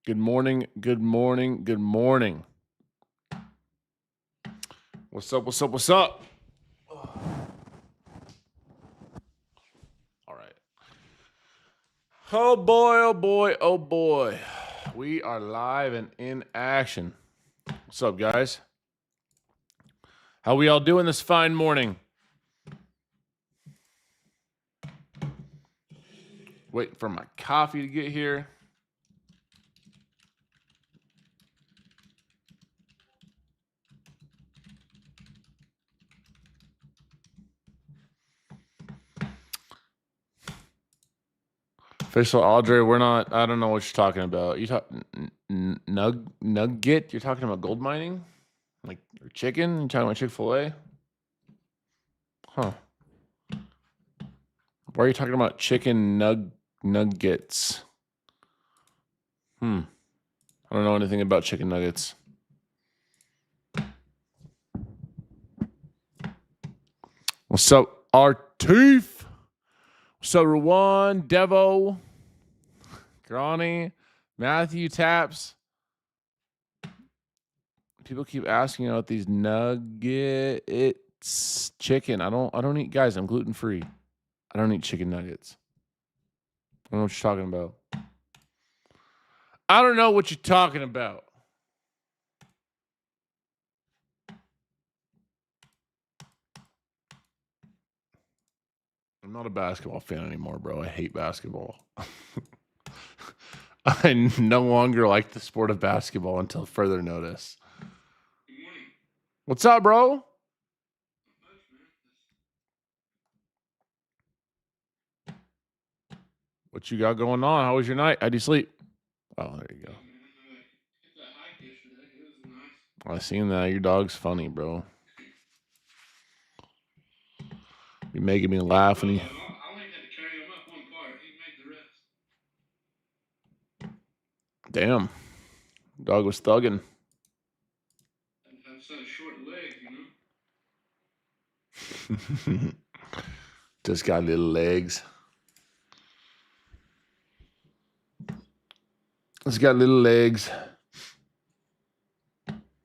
Good morning. Good morning. Good morning. What's up? What's up? What's up? All right. Oh boy. Oh boy. Oh boy. We are live and in action. What's up, guys? How we all doing this fine morning? Waiting for my coffee to get here. Official Audrey, we're not. I don't know what you're talking about. You talk nugget? You're talking about gold mining, like or chicken? You talking about Chick-fil-A? Huh? Why are you talking about chicken nuggets? I don't know anything about chicken nuggets. What's up, Artif? What's up, Rowan, Devo, Granny, Matthew, Taps? People keep asking about these nuggets, chicken. I don't eat, guys. I'm gluten free. I don't eat chicken nuggets. I don't know what you're talking about. I don't know what you're talking about. I'm not a basketball fan anymore, bro. I hate basketball. I no longer like the sport of basketball until further notice. Good morning. What's up, bro? What you got going on? How was your night? How'd you sleep? Oh, there you go. I hit that hike yesterday. It was nice. I seen that. Your dog's funny, bro. You're making me laugh. And I only had to carry him up one part. He made the rest. Damn. Dog was thugging. I have such short legs, you know? Just got little legs. Just got little legs.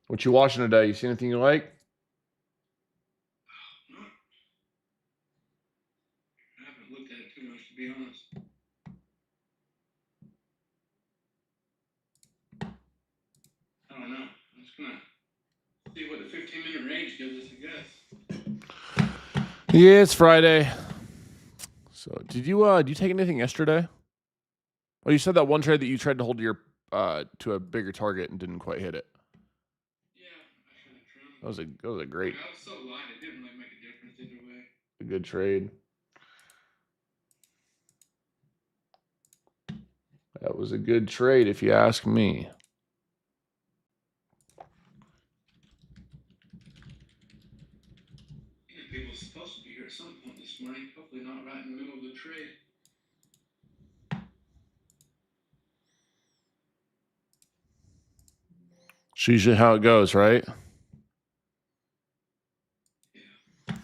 What you watching today? You see anything you like? No. I haven't looked at it too much, to be honest. I don't know. I'm just going to see what the 15-minute range gives us, I guess. Yeah, it's Friday. So did you take anything yesterday? Oh, you said that one trade that you tried to hold your to a bigger target and didn't quite hit it. Yeah, I should have trimmed. That was a great. I was so light, it didn't really make a difference either way. A good trade. That was a good trade, if you ask me. People are supposed to be here at some point this morning. Hopefully not right in the middle of the trade. It's usually how it goes, right? Yeah.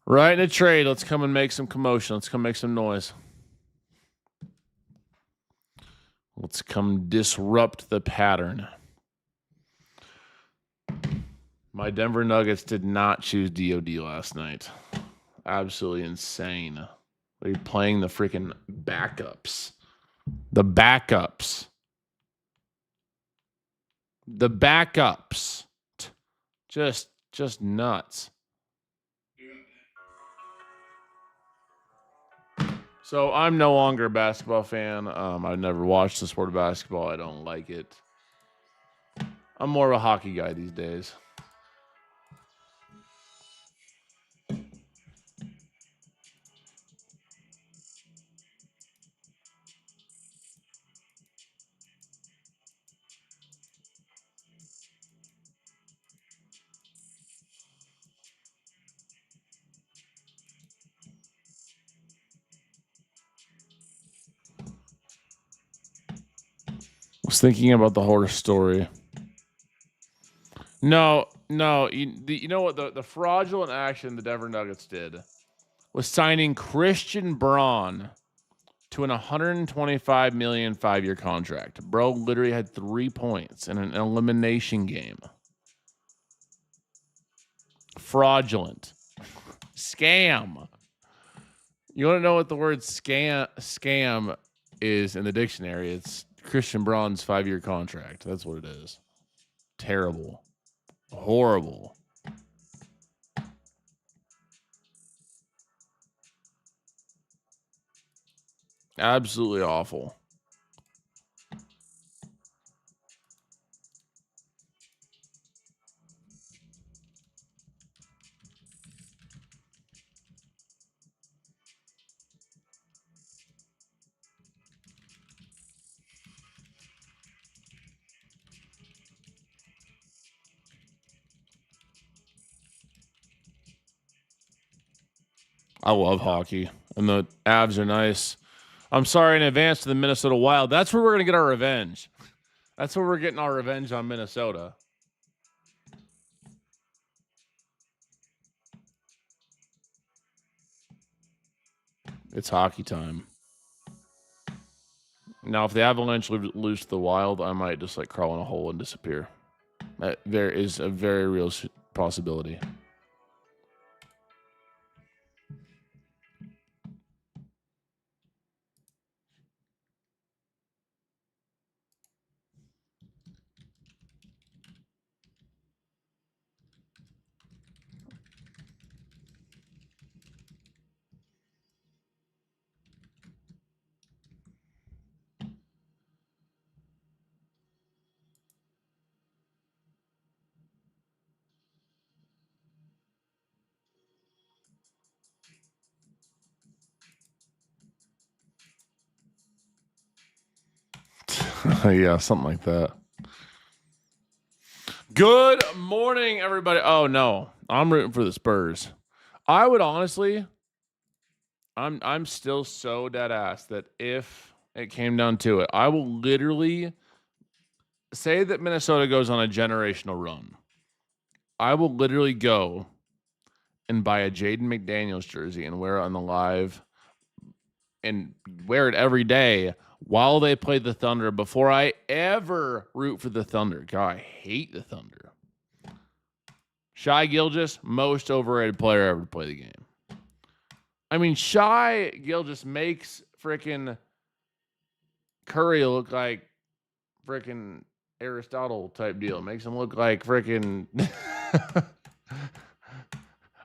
Right in a trade. Let's come and make some commotion. Let's come make some noise. Let's come disrupt the pattern. My Denver Nuggets did not choose DOD last night. Absolutely insane. They're playing the freaking backups. The backups. The backups. Just nuts. So I'm no longer a basketball fan. I've never watched the sport of basketball. I don't like it. I'm more of a hockey guy these days. I was thinking about the horror story. No. You know what? The fraudulent action the Denver Nuggets did was signing Christian Braun to an $125 million 5-year contract. Bro literally had 3 points in an elimination game. Fraudulent. Scam. You want to know what the word scam is in the dictionary? It's Christian Braun's 5-year contract. That's what it is. Terrible. Horrible. Absolutely awful. I love hockey, and the Avs are nice. I'm sorry in advance to the Minnesota Wild. That's where we're going to get our revenge. That's where we're getting our revenge on Minnesota. It's hockey time. Now, if the Avalanche lose to the Wild, I might just like crawl in a hole and disappear. There is a very real possibility. Yeah, something like that. Good morning, everybody. Oh no, I'm rooting for the Spurs. I would honestly, I'm still so dead ass that if it came down to it, I will literally say that Minnesota goes on a generational run. I will literally go and buy a Jaden McDaniels jersey and wear it on the live and wear it every day while they play the Thunder before I ever root for the Thunder. God, I hate the Thunder. Shai Gilgeous, most overrated player ever to play the game. I mean, Shai Gilgeous makes freaking Curry look like freaking Aristotle type deal. Makes him look like freaking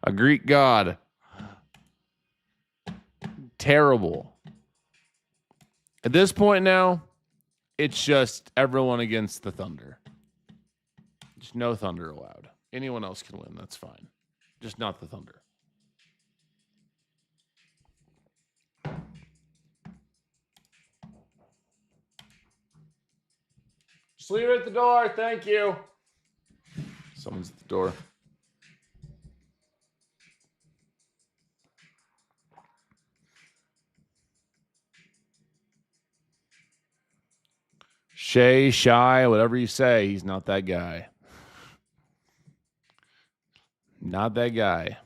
a Greek god. Terrible. At this point now, it's just everyone against the Thunder. Just no Thunder allowed. Anyone else can win. That's fine. Just not the Thunder. Just leave it at the door. Thank you. Someone's at the door. Shy, whatever you say, he's not that guy. Not that guy.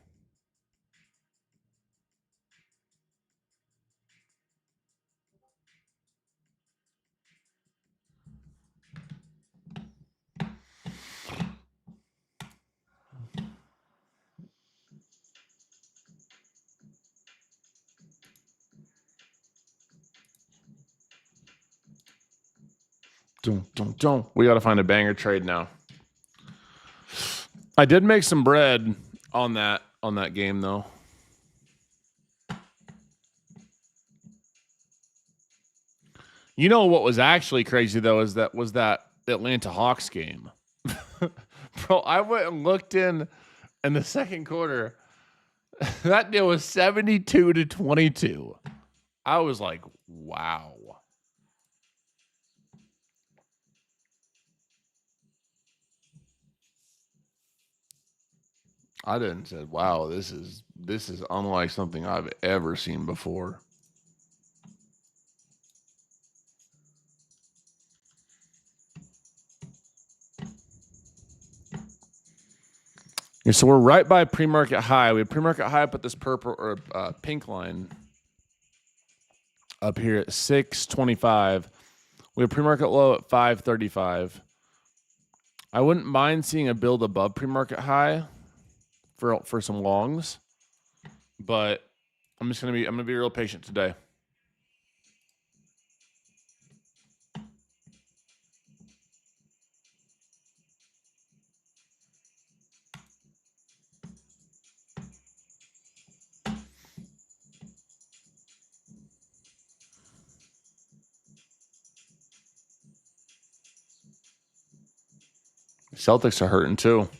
Don't. We got to find a banger trade now. I did make some bread on that game though. You know what was actually crazy though was that Atlanta Hawks game. Bro, I went and looked in the second quarter. That deal was 72-22. I was like, wow. I didn't say, wow, this is unlike something I've ever seen before. Yeah, so we're right by pre-market high. We have pre-market high up at this purple or pink line. up here at 625. We have pre-market low at 535. I wouldn't mind seeing a build above pre-market high for some longs, but I'm gonna be real patient today. Celtics are hurting too.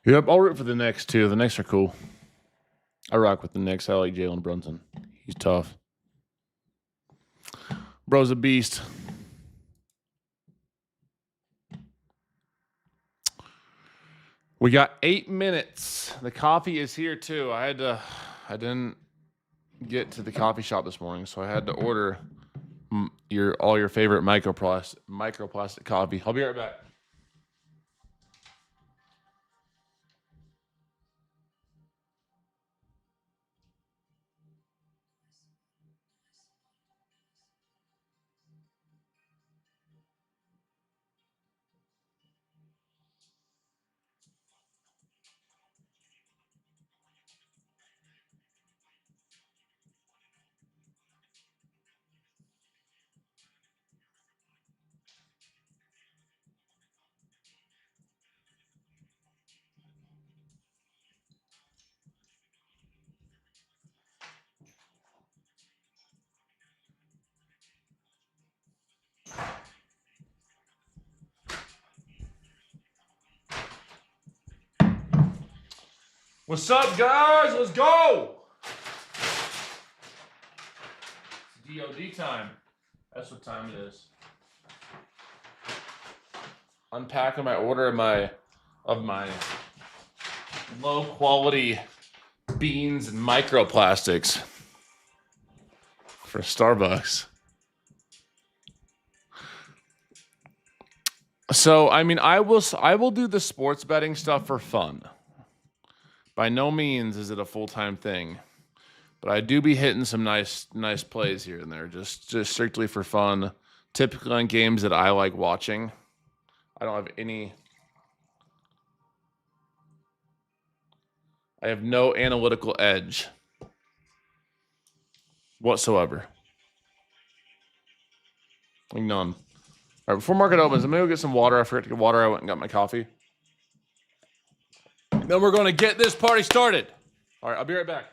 Yep, I'll root for the Knicks too. The Knicks are cool. I rock with the Knicks. I like Jalen Brunson. He's tough. Bro's a beast. We got 8 minutes. The coffee is here too. I didn't get to the coffee shop this morning, so I had to order all your favorite microplastic coffee. I'll be right back. What's up, guys? Let's go. It's DOD time. That's what time it is. Unpacking my order of my low quality beans and microplastics for Starbucks. So, I mean, I will do the sports betting stuff for fun. By no means is it a full-time thing, but I do be hitting some nice plays here and there, just strictly for fun. Typically on games that I like watching. I have no analytical edge whatsoever. Like none. All right, before market opens, I'm gonna go get some water. I forgot to get water. I went and got my coffee. Then we're gonna get this party started. All right, I'll be right back.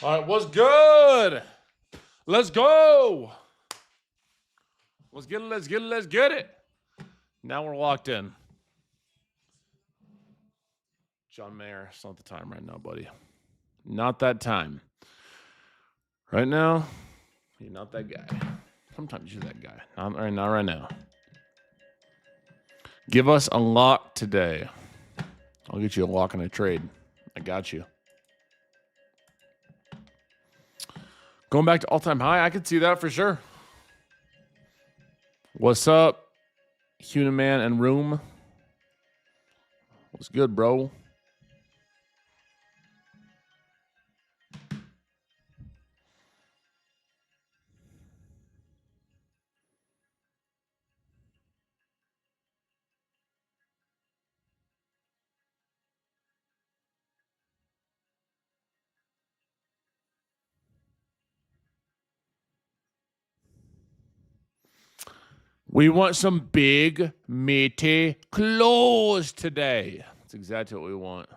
All right, what's good? Let's go. Let's get it. Now we're locked in. John Mayer, it's not the time right now, buddy. Not that time. Right now, you're not that guy. Sometimes you're that guy. Not right now. Give us a lock today. I'll get you a lock and a trade. I got you. Going back to all-time high, I could see that for sure. What's up, Human Man and Room? What's good, bro? We want some big, meaty clothes today. That's exactly what we want.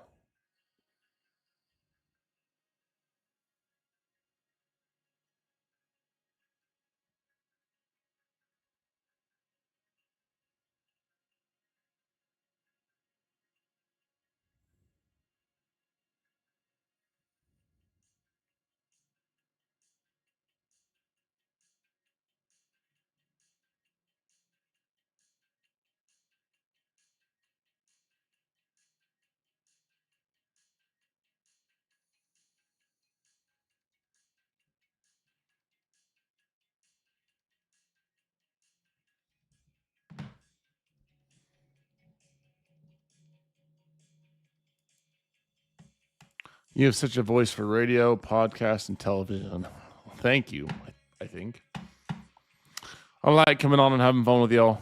You have such a voice for radio, podcast, and television. Thank you, I think. I like coming on and having fun with y'all.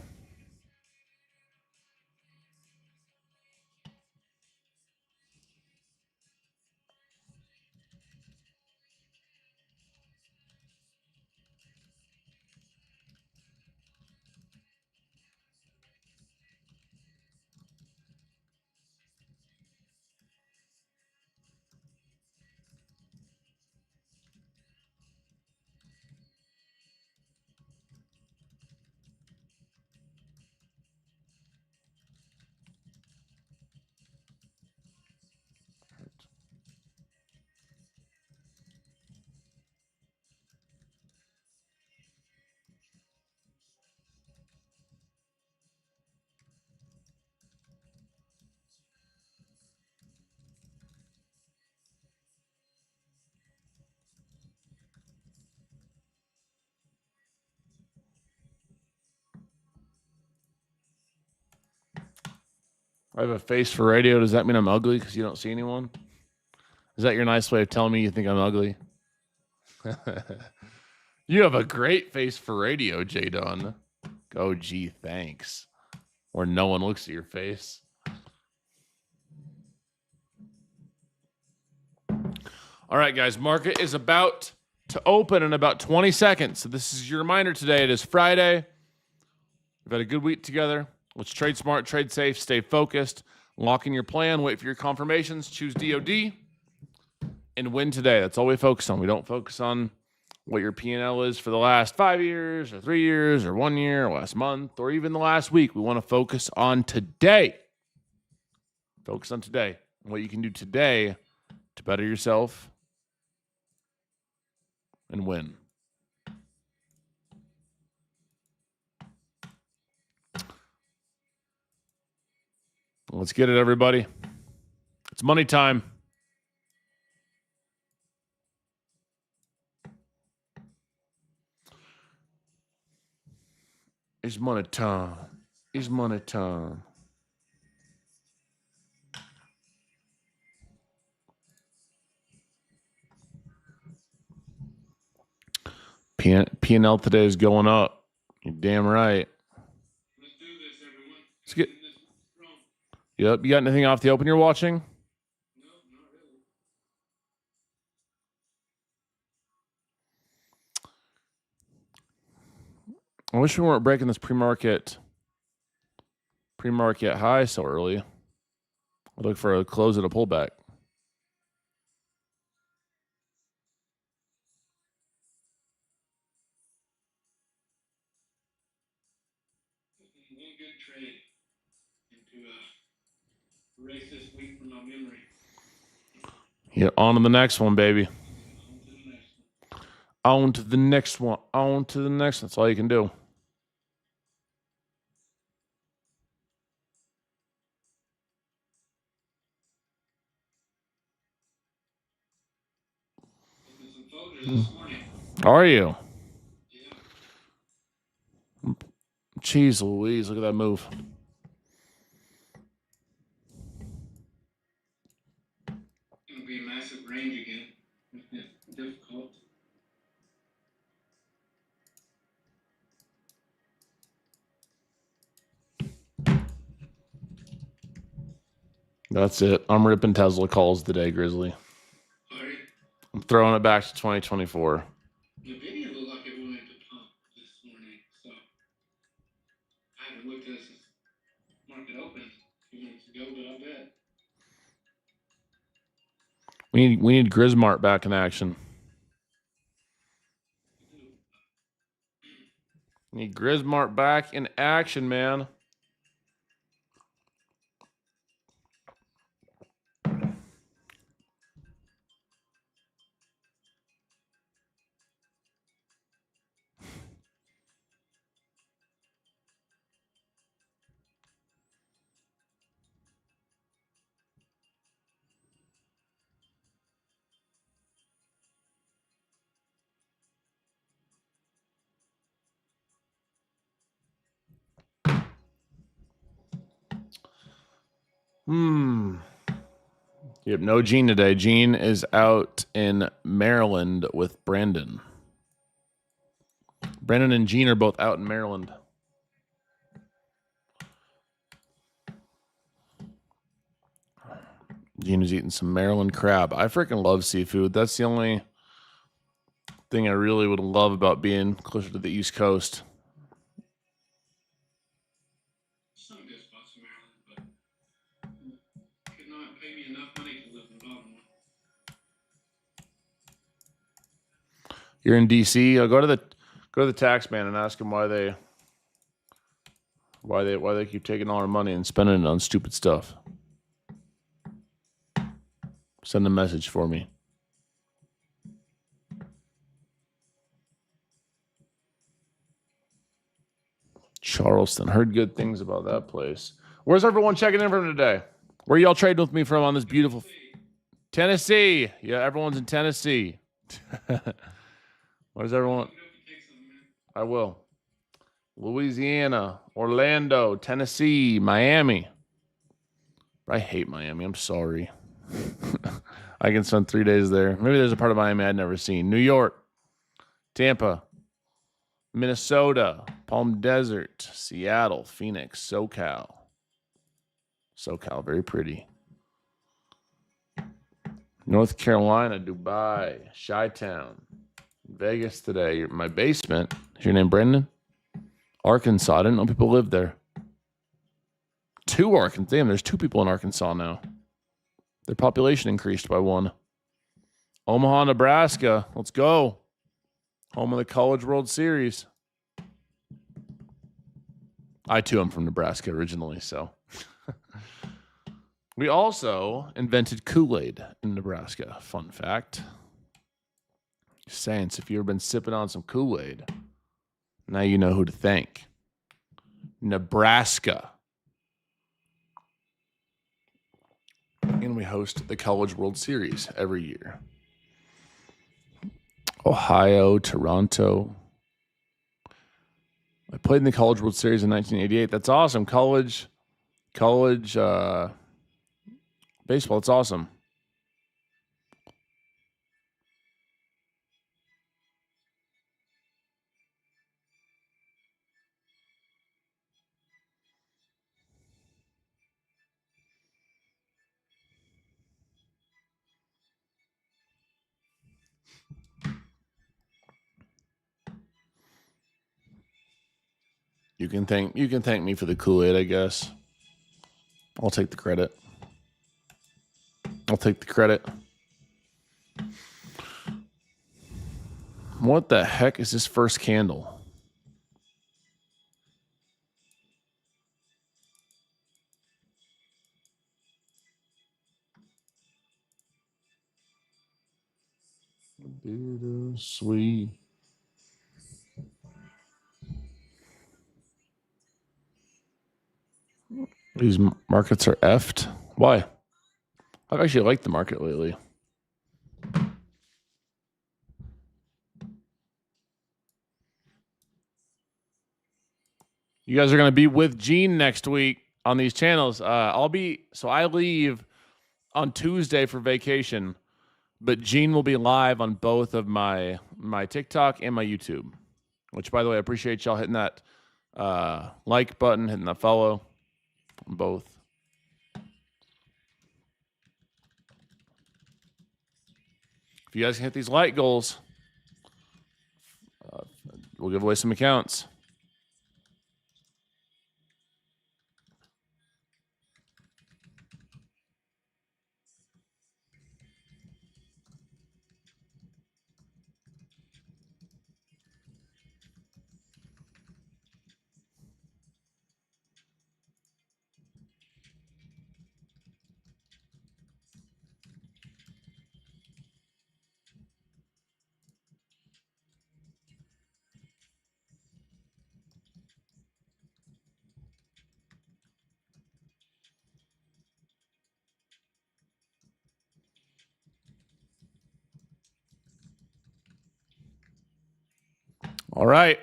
I have a face for radio. Does that mean I'm ugly because you don't see anyone? Is that your nice way of telling me you think I'm ugly? You have a great face for radio, Jdun. Oh, gee, thanks. Where no one looks at your face. All right, guys. Market is about to open in about 20 seconds. So this is your reminder today. It is Friday. We've had a good week together. Let's trade smart, trade safe, stay focused, lock in your plan, wait for your confirmations, choose DOD, and win today. That's all we focus on. We don't focus on what your P&L is for the last 5 years or 3 years or 1 year or last month or even the last week. We want to focus on today. Focus on today. What you can do today to better yourself and win. Let's get it, everybody. It's money time. It's money time. It's money time. P&L today is going up. You're damn right. Let's do this, everyone. Let's get. This strong. Yep. You got anything off the open you're watching? No, not really. I wish we weren't breaking this pre-market high so early. I look for a close at a pullback. One good trade and to erase this week from my memory. Yeah, on to the next one, baby. On to the next one. On to the next one. On to the next. That's all you can do. Taking some photos this morning. Are you? Yeah. Jeez Louise, look at that move. It'll be a massive range again. Difficult. That's it. I'm ripping Tesla calls today, Grizzly. Sorry. I'm throwing it back to 2024. The video looked like it wanted to pump this morning, so I haven't looked at it since market opened a few minutes ago, but I bet. We need Grismart back in action. Need Grismart back in action, man. Yep, no Gene today. Gene is out in Maryland with Brandon. Brandon and Gene are both out in Maryland. Gene is eating some Maryland crab. I freaking love seafood. That's the only thing I really would love about being closer to the East Coast. Some good spots in Maryland, but could not pay me enough money to live in Baltimore. You're in DC. Go to the tax man and ask him why they keep taking all our money and spending it on stupid stuff. Send a message for me. Charleston. Heard good things about that place. Where's everyone checking in from today? Where y'all trading with me from on this beautiful Tennessee? Yeah, everyone's in Tennessee. Where's everyone? I will. Louisiana, Orlando, Tennessee, Miami. I hate Miami. I'm sorry. I can spend 3 days there. Maybe there's a part of Miami I'd never seen. New York, Tampa, Minnesota, Palm Desert, Seattle, Phoenix, SoCal. SoCal, very pretty. North Carolina, Dubai, Chi-Town, Vegas today. My basement. Is your name Brendan? Arkansas. I didn't know people lived there. 2 Arkansas. Damn, there's 2 people in Arkansas now. Their population increased by 1. Omaha, Nebraska. Let's go. Home of the College World Series. I, too, am from Nebraska originally, so. We also invented Kool-Aid in Nebraska. Fun fact. Saints, if you've ever been sipping on some Kool-Aid, now you know who to thank. Nebraska. And we host the College World Series every year. Ohio, Toronto. I played in the College World Series in 1988. That's awesome. College baseball. It's awesome. You can thank me for the Kool-Aid, I guess. I'll take the credit. What the heck is this first candle? Sweet. These markets are effed. Why? I've actually liked the market lately. You guys are going to be with Gene next week on these channels. I leave on Tuesday for vacation, but Gene will be live on both of my TikTok and my YouTube, which, by the way, I appreciate y'all hitting that like button, hitting that follow on both. If you guys can hit these like goals, we'll give away some accounts. All right.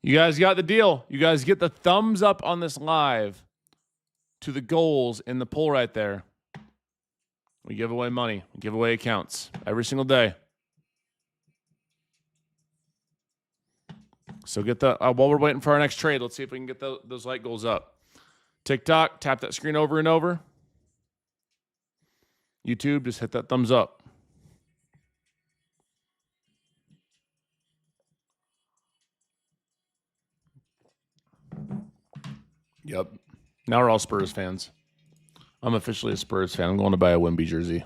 You guys got the deal. You guys get the thumbs up on this live to the goals in the poll right there. We give away money. We give away accounts every single day. So get the while we're waiting for our next trade, let's see if we can get those like goals up. TikTok, tap that screen over and over. YouTube, just hit that thumbs up. Yep. Now we're all Spurs fans. I'm officially a Spurs fan. I'm going to buy a Wemby jersey.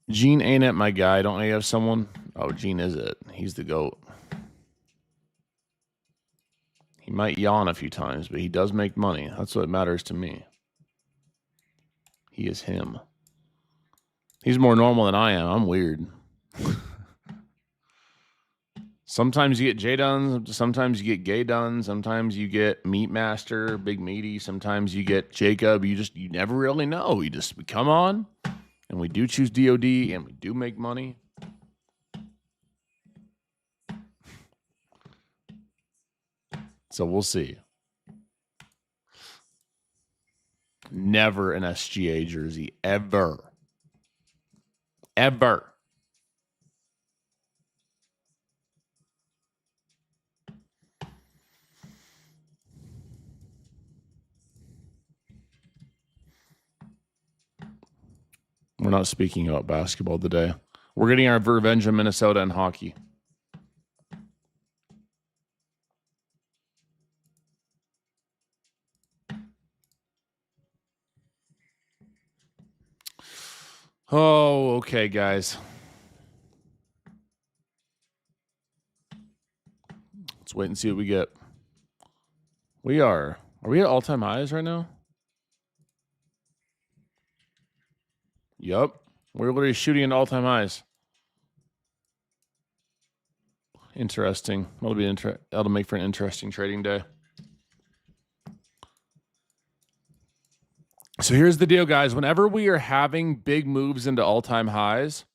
Gene ain't it, my guy. Don't I have someone? Oh, Gene is it. He's the GOAT. He might yawn a few times, but he does make money. That's what matters to me. He is him. He's more normal than I am. I'm weird. Sometimes you get Jdun, sometimes you get Gay Dun, sometimes you get Meat Master, Big Meaty, sometimes you get Jacob. You never really know. We come on, and we do choose DOD, and we do make money. So we'll see. Never an SGA jersey, ever. Ever. We're not speaking about basketball today. We're getting our revenge in Minnesota and hockey. Oh, okay, guys. Let's wait and see what we get. Are we at all-time highs right now? Yep. We're literally shooting into all-time highs. Interesting. That'll make for an interesting trading day. So here's the deal, guys. Whenever we are having big moves into all-time highs,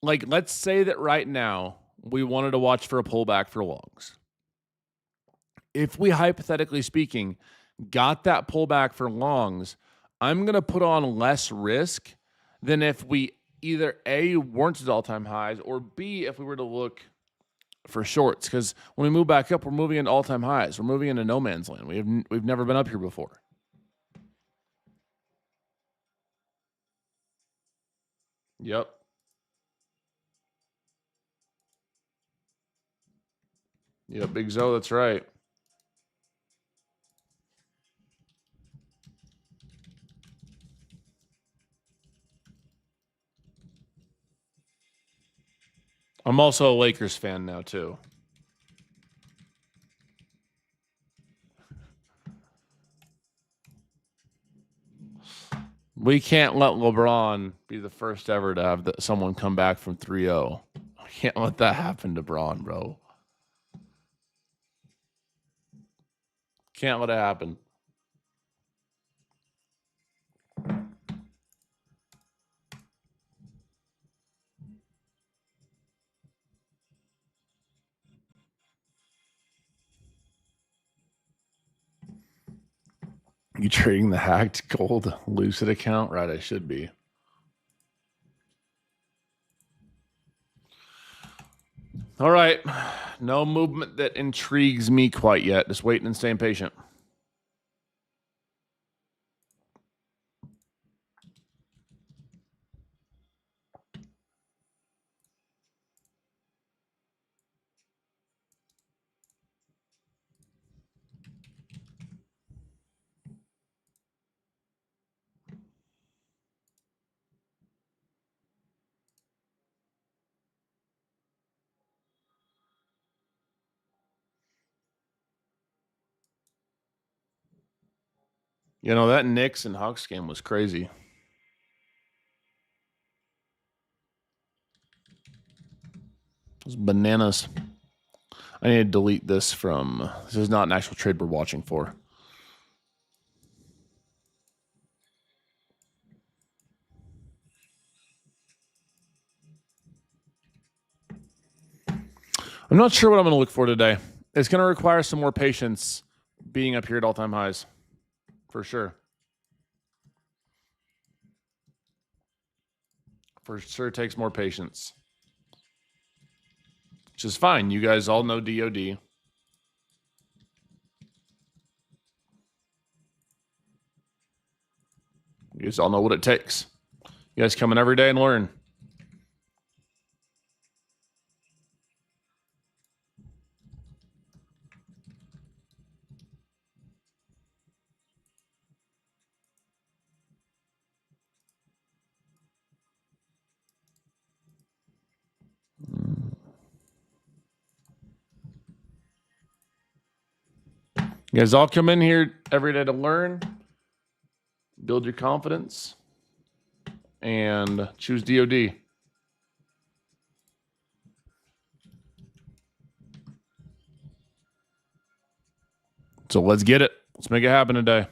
like let's say that right now we wanted to watch for a pullback for longs. If we, hypothetically speaking, got that pullback for longs, I'm going to put on less risk than if we either A, weren't at all-time highs, or B, if we were to look for shorts. Because when we move back up, we're moving into all-time highs. We're moving into no man's land. We've never been up here before. Yep. Yep, Big Zo, that's right. I'm also a Lakers fan now, too. We can't let LeBron be the first ever to have someone come back from 3-0. We can't let that happen to Braun, bro. Can't let it happen. You trading the hacked gold Lucid account? Right, I should be. All right. No movement that intrigues me quite yet. Just waiting and staying patient. You know, that Knicks and Hawks game was crazy. It was bananas. I need to delete this from... This is not an actual trade we're watching for. I'm not sure what I'm going to look for today. It's going to require some more patience being up here at all-time highs. For sure. For sure takes more patience. Which is fine. You guys all know DOD. You guys all know what it takes. You guys come in every day and learn. You guys all come in here every day to learn, build your confidence, and choose DOD. So let's get it. Let's make it happen today.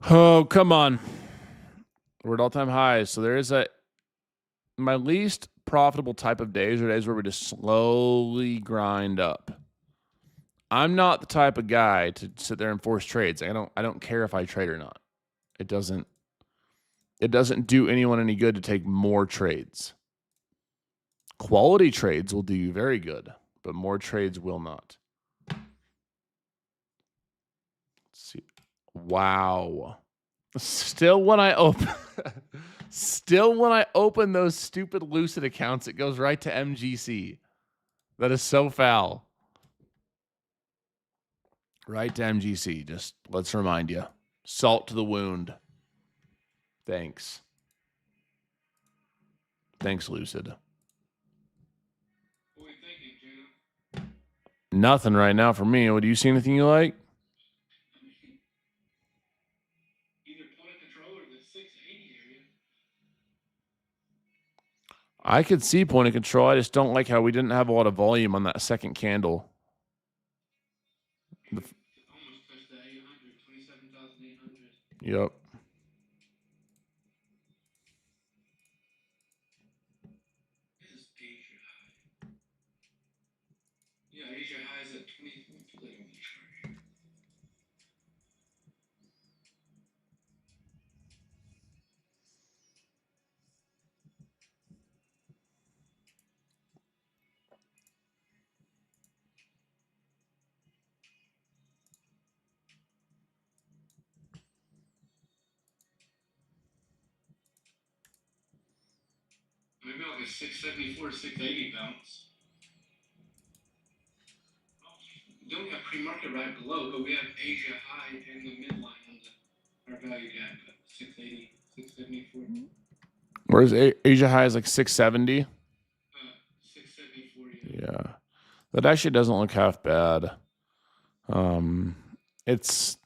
Oh, come on. We're at all-time highs. So there is my least profitable type of days are days where we just slowly grind up. I'm not the type of guy to sit there and force trades. I don't care if I trade or not. It doesn't do anyone any good to take more trades. Quality trades will do you very good, but more trades will not. Let's see. Wow. Still when I open those stupid Lucid accounts, it goes right to MGC. That is so foul. Right to MGC. Just let's remind you. Salt to the wound. Thanks. Thanks, Lucid. What are you thinking, Jdun? Nothing right now for me. Do you see anything you like? Either point of control or the 680 area. I could see point of control. I just don't like how we didn't have a lot of volume on that second candle. Almost touched the 800, 27,800. Yep. Is Asia high? Yeah, Asia high is at 20. Let me pull it on the chart here. a 674, 680 bounce. Then we have pre-market right below, but we have Asia high and the midline on our value gap at 680, 674. Whereas Asia high is like 670. 674. Yeah, that actually doesn't look half bad. It's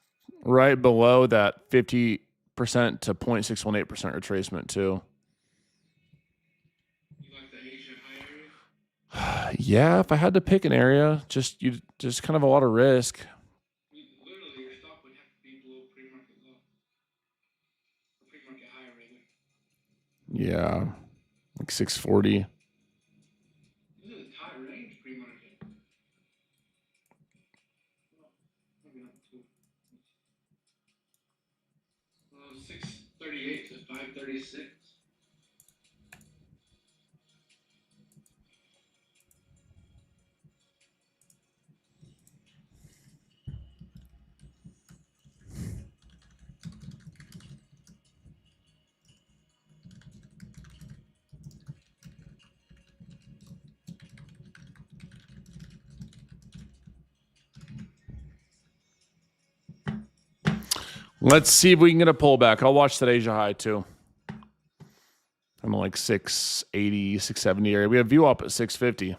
right below that 50% to 0.618% retracement too. You like the Asia high area? Yeah, if I had to pick an area, just kind of a lot of risk. Literally, your stop would have to be below pre-market low. Or pre-market high, rather. Yeah, like 640. This is a tight range pre-market. Maybe not too. 638 to 536. Let's see if we can get a pullback. I'll watch that Asia high too. I'm like 680, 670 area. We have view up at 650.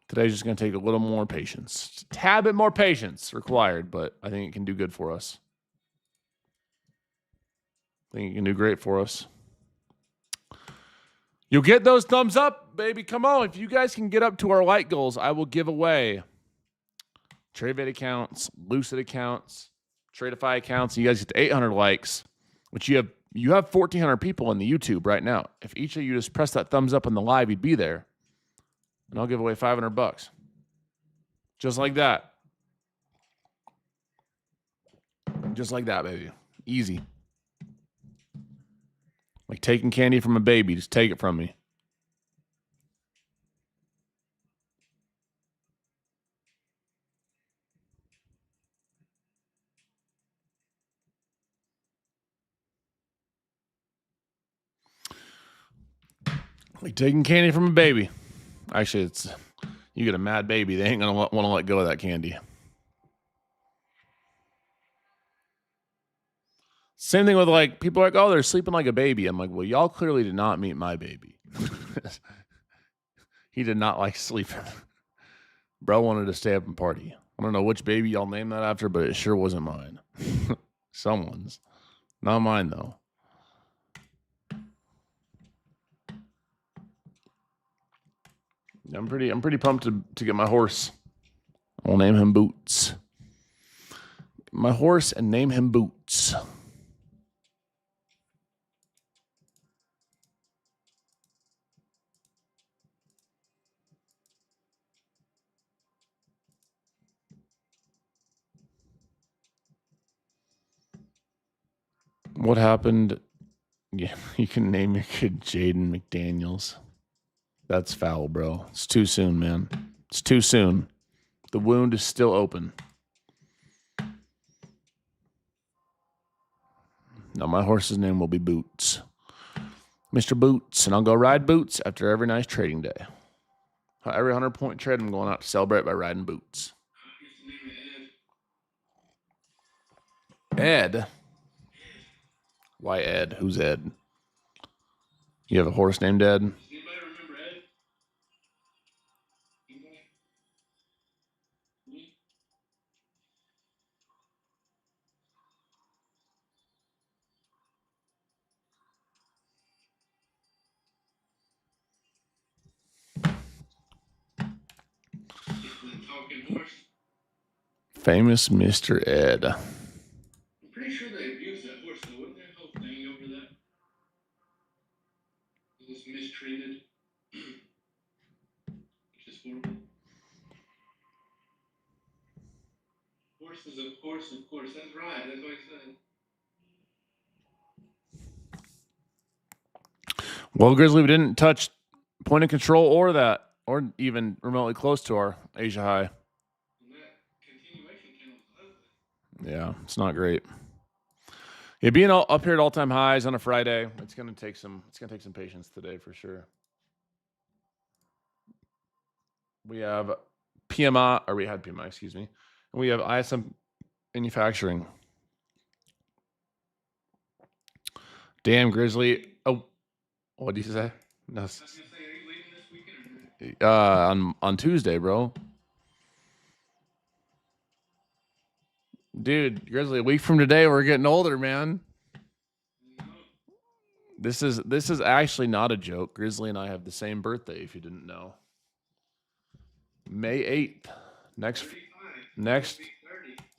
Today's just going to take a little more patience. Just a tad bit more patience required, but I think it can do good for us. I think it can do great for us. You'll get those thumbs up, baby. Come on. If you guys can get up to our like goals, I will give away TradeVate accounts, Lucid accounts, Tradeify accounts. And you guys get to 800 likes, which you have 1,400 people in the YouTube right now. If each of you just press that thumbs up on the live, you'd be there. And I'll give away $500. Just like that. Just like that, baby. Easy. Like taking candy from a baby. Just take it from me. Like taking candy from a baby. Actually, it's you get a mad baby. They ain't going to want to let go of that candy. Same thing with like people are like, oh, they're sleeping like a baby. I'm like, well, y'all clearly did not meet my baby. He did not like sleeping. Bro wanted to stay up and party. I don't know which baby y'all named that after, but it sure wasn't mine. Someone's. Not mine, though. I'm pretty pumped to get my horse. I'll name him Boots. My horse and name him Boots. What happened? Yeah, you can name your kid Jdun McDaniels. That's foul, bro. It's too soon, man. It's too soon. The wound is still open. No, my horse's name will be Boots. Mr. Boots. And I'll go ride Boots after every nice trading day. Every 100-point trade, I'm going out to celebrate by riding Boots. Ed? Why Ed? Who's Ed? You have a horse named Ed? Does anybody remember Ed? Anybody? Me? The talking horse. Famous Mr. Ed. I'm pretty sure they abused that horse, though. Wasn't there a whole thing over that? It was mistreated. Which is horrible. Horse is a horse, of course. That's right. That's what I said. Well, Grizzly, we didn't touch point of control or even remotely close to our Asia high. And that continuation candle was ugly. Yeah, it's not great. Yeah, being up here at all-time highs on a Friday, it's gonna take some patience today for sure. We have PMI, or we had PMI, excuse me. And we have ISM manufacturing. Damn, Grizzly. Oh, what did you say? No. I was gonna say, are you leaving this weekend or not? On Tuesday, bro. Dude, Grizzly, a week from today, we're getting older, man. No. This is actually not a joke. Grizzly and I have the same birthday, if you didn't know. May 8th. 35.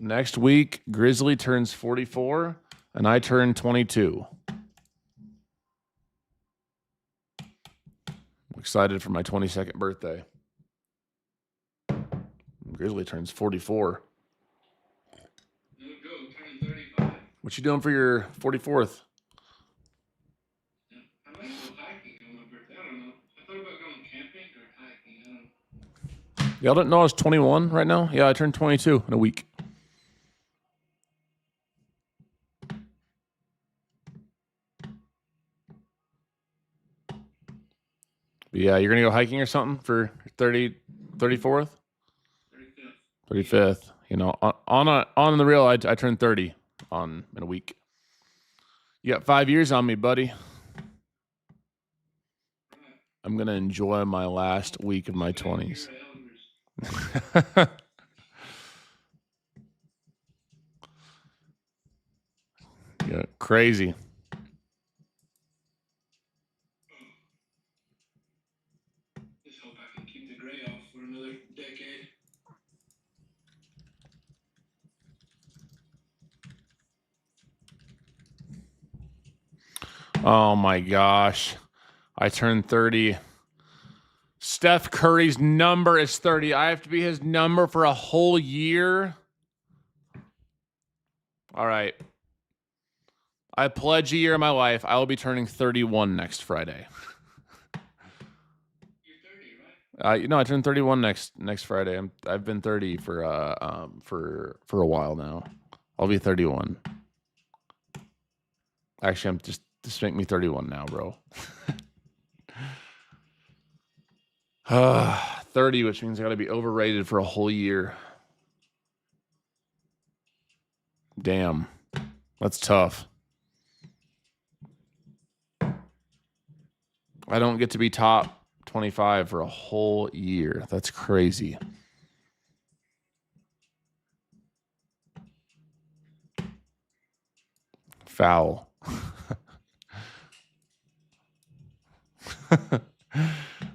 Next week, Grizzly turns 44 and I turn 22. I'm excited for my 22nd birthday. Grizzly turns 44. No joke, turning 35. What you doing for your 44th? Yeah. I might go hiking on my birthday. I don't know. I thought about going camping or hiking. I don't know. Y'all didn't know I was 21 right now? Yeah, I turned 22 in a week. But yeah, you're going to go hiking or something for 34th? 35th. You know, on the real, I turned 30 in a week. You got 5 years on me, buddy. I'm going to enjoy my last week of my 20s. Yeah, crazy. Just hope I can keep the gray off for another decade. Oh my gosh. I turned 30. Steph Curry's number is 30. I have to be his number for a whole year. All right. I pledge a year of my life. I will be turning 31 next Friday. You're 30, right? I turned 31 next Friday. I've been 30 for a while now. I'll be 31. Actually, I'm just make me 31 now, bro. 30, which means I got to be overrated for a whole year. Damn. That's tough. I don't get to be top 25 for a whole year. That's crazy. Foul.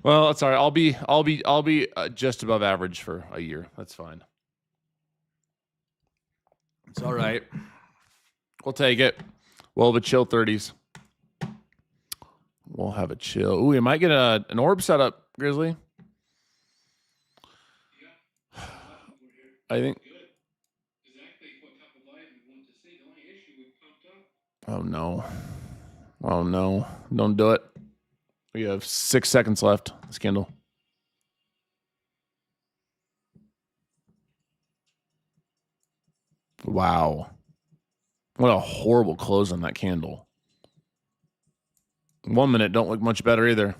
Well, it's all right. I'll be just above average for a year. That's fine. It's all right. We'll take it. We'll have a chill 30s. We'll have a chill. Ooh, we might get an orb set up, Grizzly. Yeah. I think. Good. Exactly what type of light we want to see. The only issue we pumped up. Oh no. Oh no. Don't do it. We have 6 seconds left. Scandal. Wow. What a horrible close on that candle. 1 minute don't look much better either.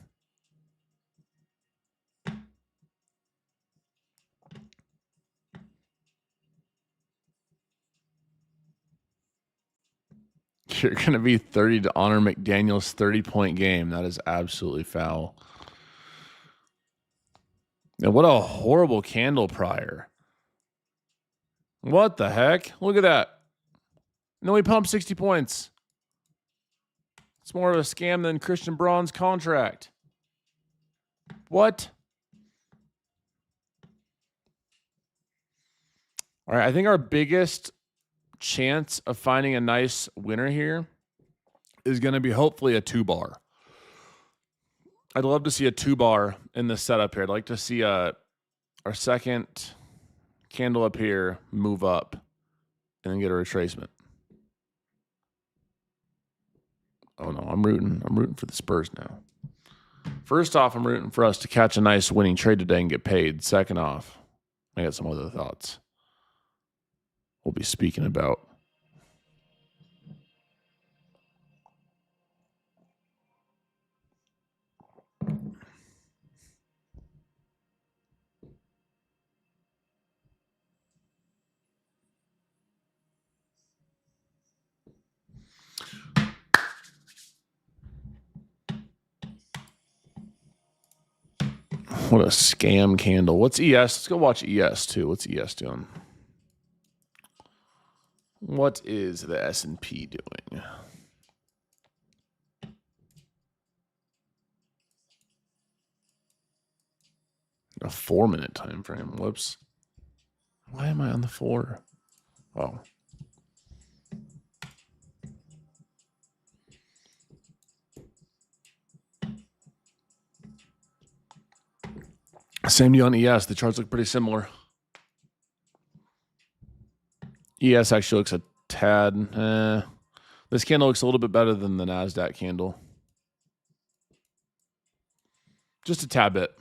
You're going to be 30 to honor McDaniel's 30-point game. That is absolutely foul. And what a horrible candle prior. What the heck? Look at that. No, he pumped 60 points. It's more of a scam than Christian Braun's contract. What? All right, I think our biggest chance of finding a nice winner here is going to be hopefully a 2-bar. I'd love to see a 2-bar in this setup here. I'd like to see our second candle up here move up and then get a retracement. Oh no, I'm rooting for the Spurs now. First off, I'm rooting for us to catch a nice winning trade today and get paid. Second off, I got some other thoughts we'll be speaking about. What a scam candle. What's ES? Let's go watch ES too. What's ES doing? What is the S&P doing? A 4-minute time frame. Whoops. Why am I on the 4? Oh. Same deal on ES. The charts look pretty similar. ES actually looks a tad. This candle looks a little bit better than the NASDAQ candle. Just a tad bit.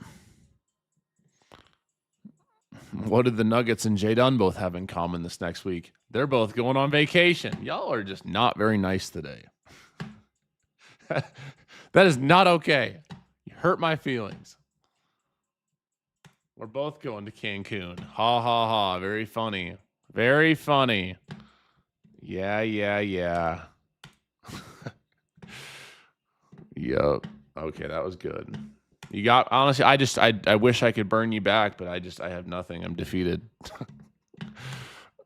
What did the Nuggets and Jdun both have in common this next week? They're both going on vacation. Y'all are just not very nice today. That is not okay. You hurt my feelings. We're both going to Cancun. Ha ha ha. Very funny. Very funny. Yeah. Yup. Okay, that was good. You got, honestly, I wish I could burn you back, but I have nothing. I'm defeated.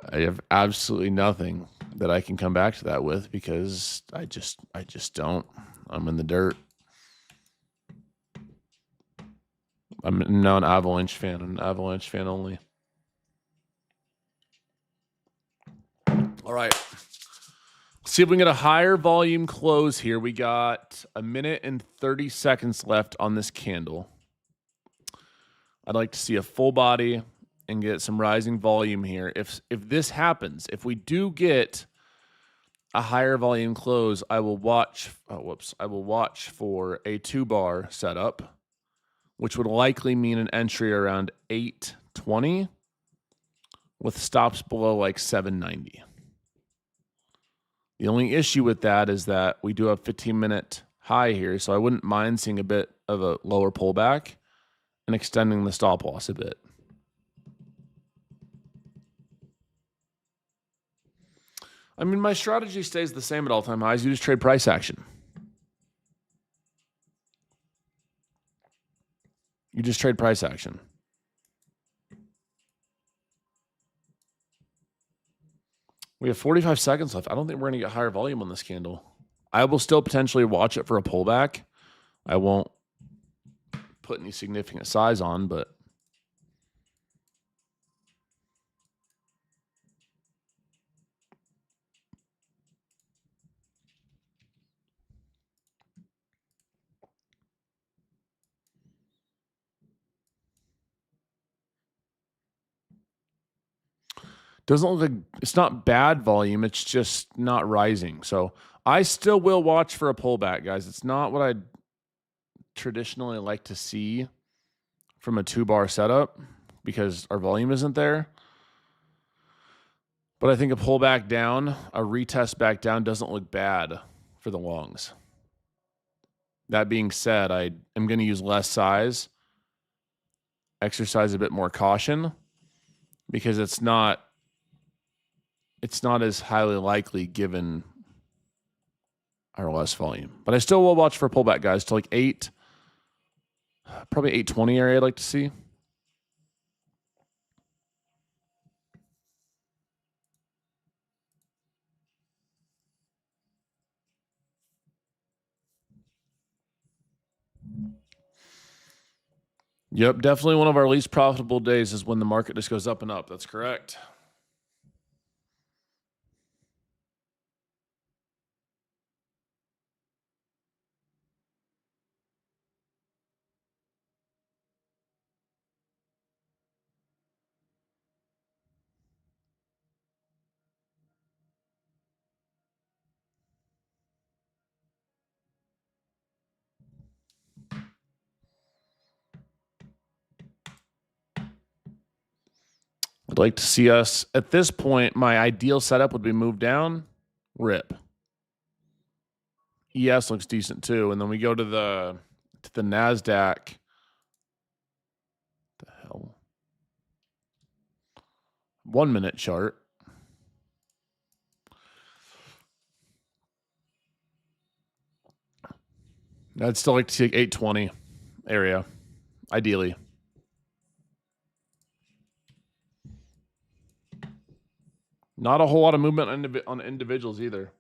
I have absolutely nothing that I can come back to that with because I just don't. I'm in the dirt. I'm now an Avalanche fan. I'm an Avalanche fan only. All right. See if we can get a higher volume close here. We got 1 minute and 30 seconds left on this candle. I'd like to see a full body and get some rising volume here. If this happens, if we do get a higher volume close, I will watch. I will watch for a 2-bar setup, which would likely mean an entry around 820 with stops below like 790. The only issue with that is that we do have 15-minute high here, so I wouldn't mind seeing a bit of a lower pullback and extending the stop loss a bit. I mean, my strategy stays the same at all-time highs. You just trade price action. You just trade price action. We have 45 seconds left. I don't think we're going to get higher volume on this candle. I will still potentially watch it for a pullback. I won't put any significant size on, but doesn't look like it's not bad volume. It's just not rising. So I still will watch for a pullback, guys. It's not what I traditionally like to see from a 2-bar setup because our volume isn't there. But I think a pullback down, a retest back down doesn't look bad for the longs. That being said, I am going to use less size, exercise a bit more caution because it's not as highly likely given our less volume. But I still will watch for pullback, guys, to like probably 820 area I'd like to see. Yep, definitely one of our least profitable days is when the market just goes up and up. That's correct. I'd like to see us, at this point, my ideal setup would be move down, rip. ES looks decent too. And then we go to the NASDAQ. The hell? 1 minute chart. I'd still like to see 820 area, ideally. Not a whole lot of movement on individuals either.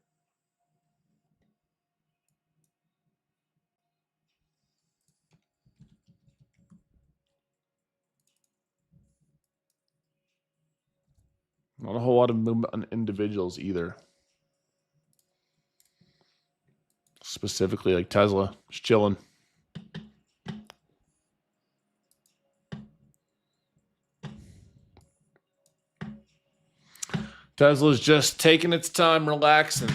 Not a whole lot of movement on individuals either. Specifically like Tesla, just chilling. Tesla's just taking its time, relaxing.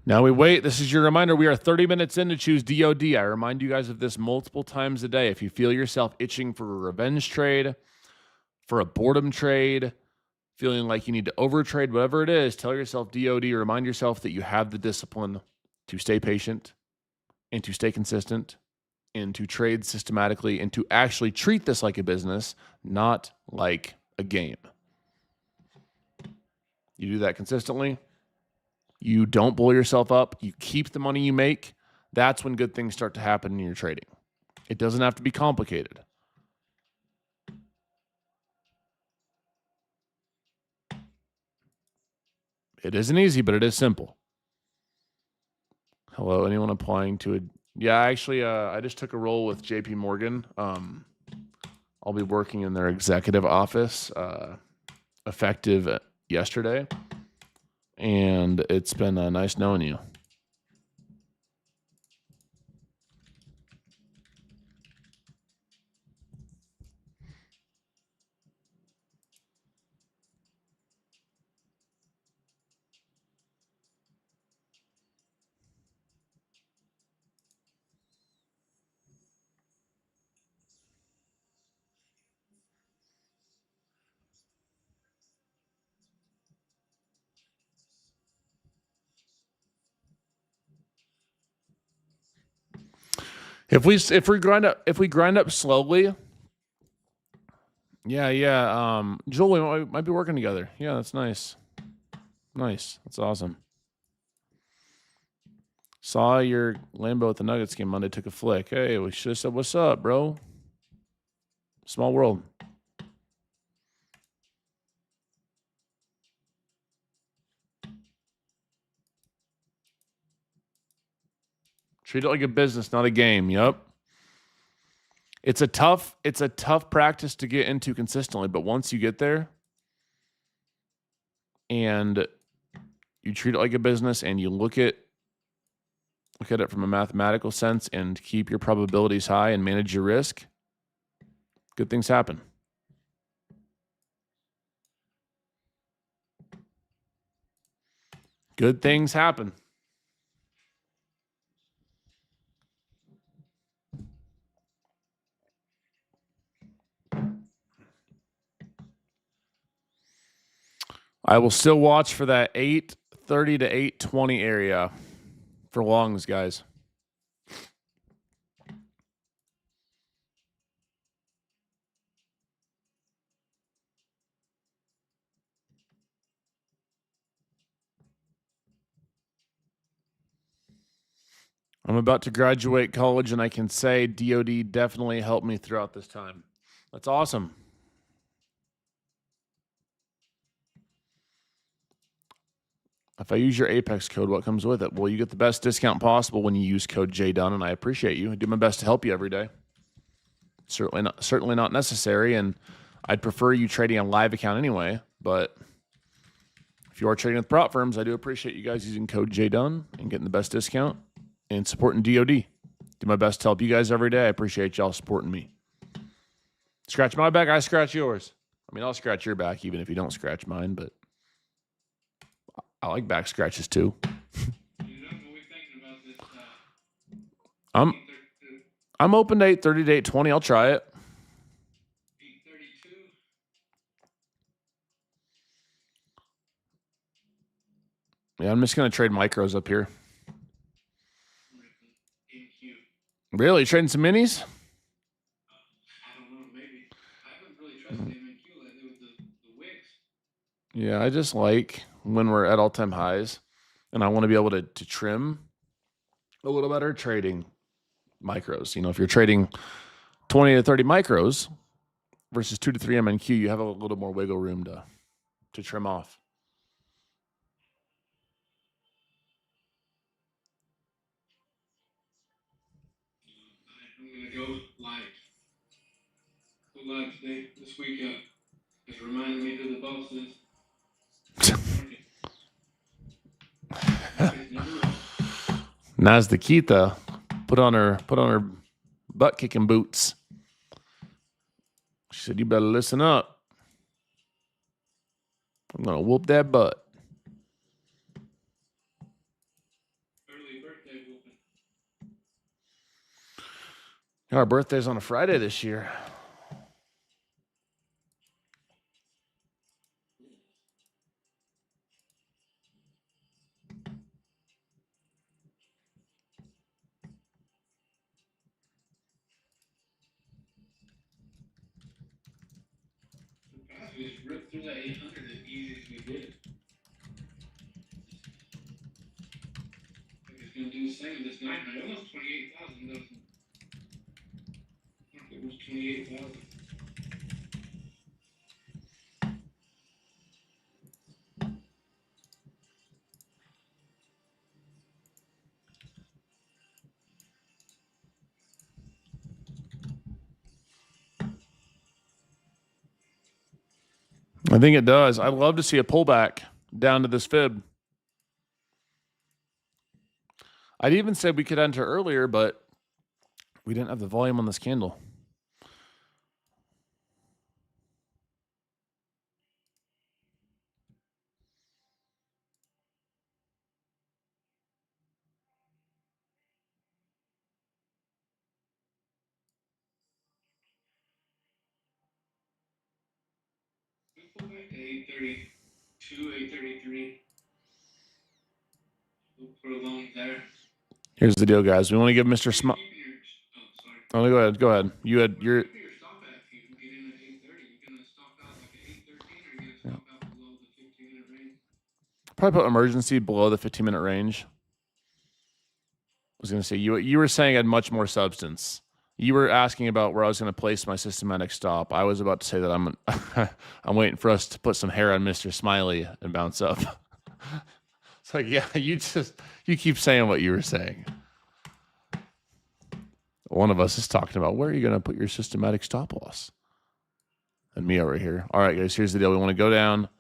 Now we wait. This is your reminder. We are 30 minutes in to choose DOD. I remind you guys of this multiple times a day. If you feel yourself itching for a revenge trade, for a boredom trade, feeling like you need to overtrade, whatever it is, tell yourself DOD. Remind yourself that you have the discipline to stay patient and to stay consistent and to trade systematically and to actually treat this like a business, not like a game. You do that consistently. You don't blow yourself up. You keep the money you make. That's when good things start to happen in your trading. It doesn't have to be complicated. It isn't easy, but it is simple. Hello, anyone applying to a... Yeah, actually, I just took a role with JP Morgan. I'll be working in their executive office effective yesterday. And it's been nice knowing you. If we grind up slowly, yeah. Joel, we might be working together. Yeah, that's nice. Nice. That's awesome. Saw your Lambo at the Nuggets game Monday. Took a flick. Hey, we should have said what's up, bro. Small world. Treat it like a business, not a game. Yep. It's a tough practice to get into consistently, but once you get there and you treat it like a business and you look at it from a mathematical sense and keep your probabilities high and manage your risk, good things happen. Good things happen. I will still watch for that 8:30 to 8:20 area for longs, guys. I'm about to graduate college, and I can say DOD definitely helped me throughout this time. That's awesome. If I use your Apex code, what comes with it? Well, you get the best discount possible when you use code Jdun, and I appreciate you. I do my best to help you every day. Certainly not necessary, and I'd prefer you trading a live account anyway. But if you are trading with prop firms, I do appreciate you guys using code Jdun and getting the best discount and supporting DOD. Do my best to help you guys every day. I appreciate y'all supporting me. Scratch my back, I scratch yours. I mean, I'll scratch your back even if you don't scratch mine, but I like back scratches too. I'm open to 8:30 to 8:20. I'll try it. 8:32. Yeah, I'm just gonna trade micros up here. Really? You trading some minis? I don't know, maybe. I haven't really trusted MNQ lately with the wicks. Yeah, I just like when we're at all-time highs, and I want to be able to trim a little better trading micros. You know, if you're trading 20 to 30 micros versus 2 to 3 MNQ, you have a little more wiggle room to trim off. I'm going to go live. Go live today, this week. It's reminding me who the boss is. Nazdakita put on her butt kicking boots. She said, "You better listen up. I'm gonna whoop that butt." Early birthday whooping. Our birthday's on a Friday this year. We just ripped through that 800 as easy as we did. I think it's going to do the same with this 900. Almost 28,000 doesn't. It was 28,000. I think it does. I'd love to see a pullback down to this fib. I'd even said we could enter earlier, but we didn't have the volume on this candle. We pull back to 832, 833. Look for a long there. Here's the deal, guys. We want to give Mr. Smile. Oh, sorry. Oh, go ahead. Go ahead. You had your. Where your stop at? If you can get in at 830, you're going to stop out like at 813, or you're going to stop out below the 15-minute range? Probably put emergency below the 15-minute range. I was going to say, you were saying I had much more substance. You were asking about where I was going to place my systematic stop. I was about to say that I'm waiting for us to put some hair on Mr. Smiley and bounce up. It's like, yeah, you keep saying what you were saying. One of us is talking about where are you going to put your systematic stop loss? And me over here. All right, guys, here's the deal. We want to go down,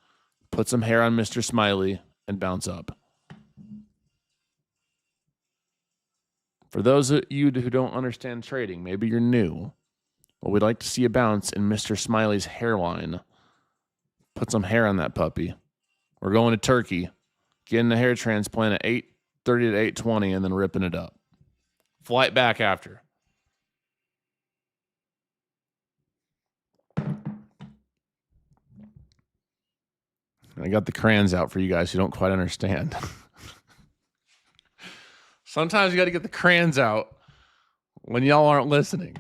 put some hair on Mr. Smiley, and bounce up. For those of you who don't understand trading, maybe you're new, but we'd like to see a bounce in Mr. Smiley's hairline. Put some hair on that puppy. We're going to Turkey, getting the hair transplant at 8:30 to 8:20, and then ripping it up. Flight back after. I got the crayons out for you guys who don't quite understand. Sometimes you got to get the crayons out when y'all aren't listening.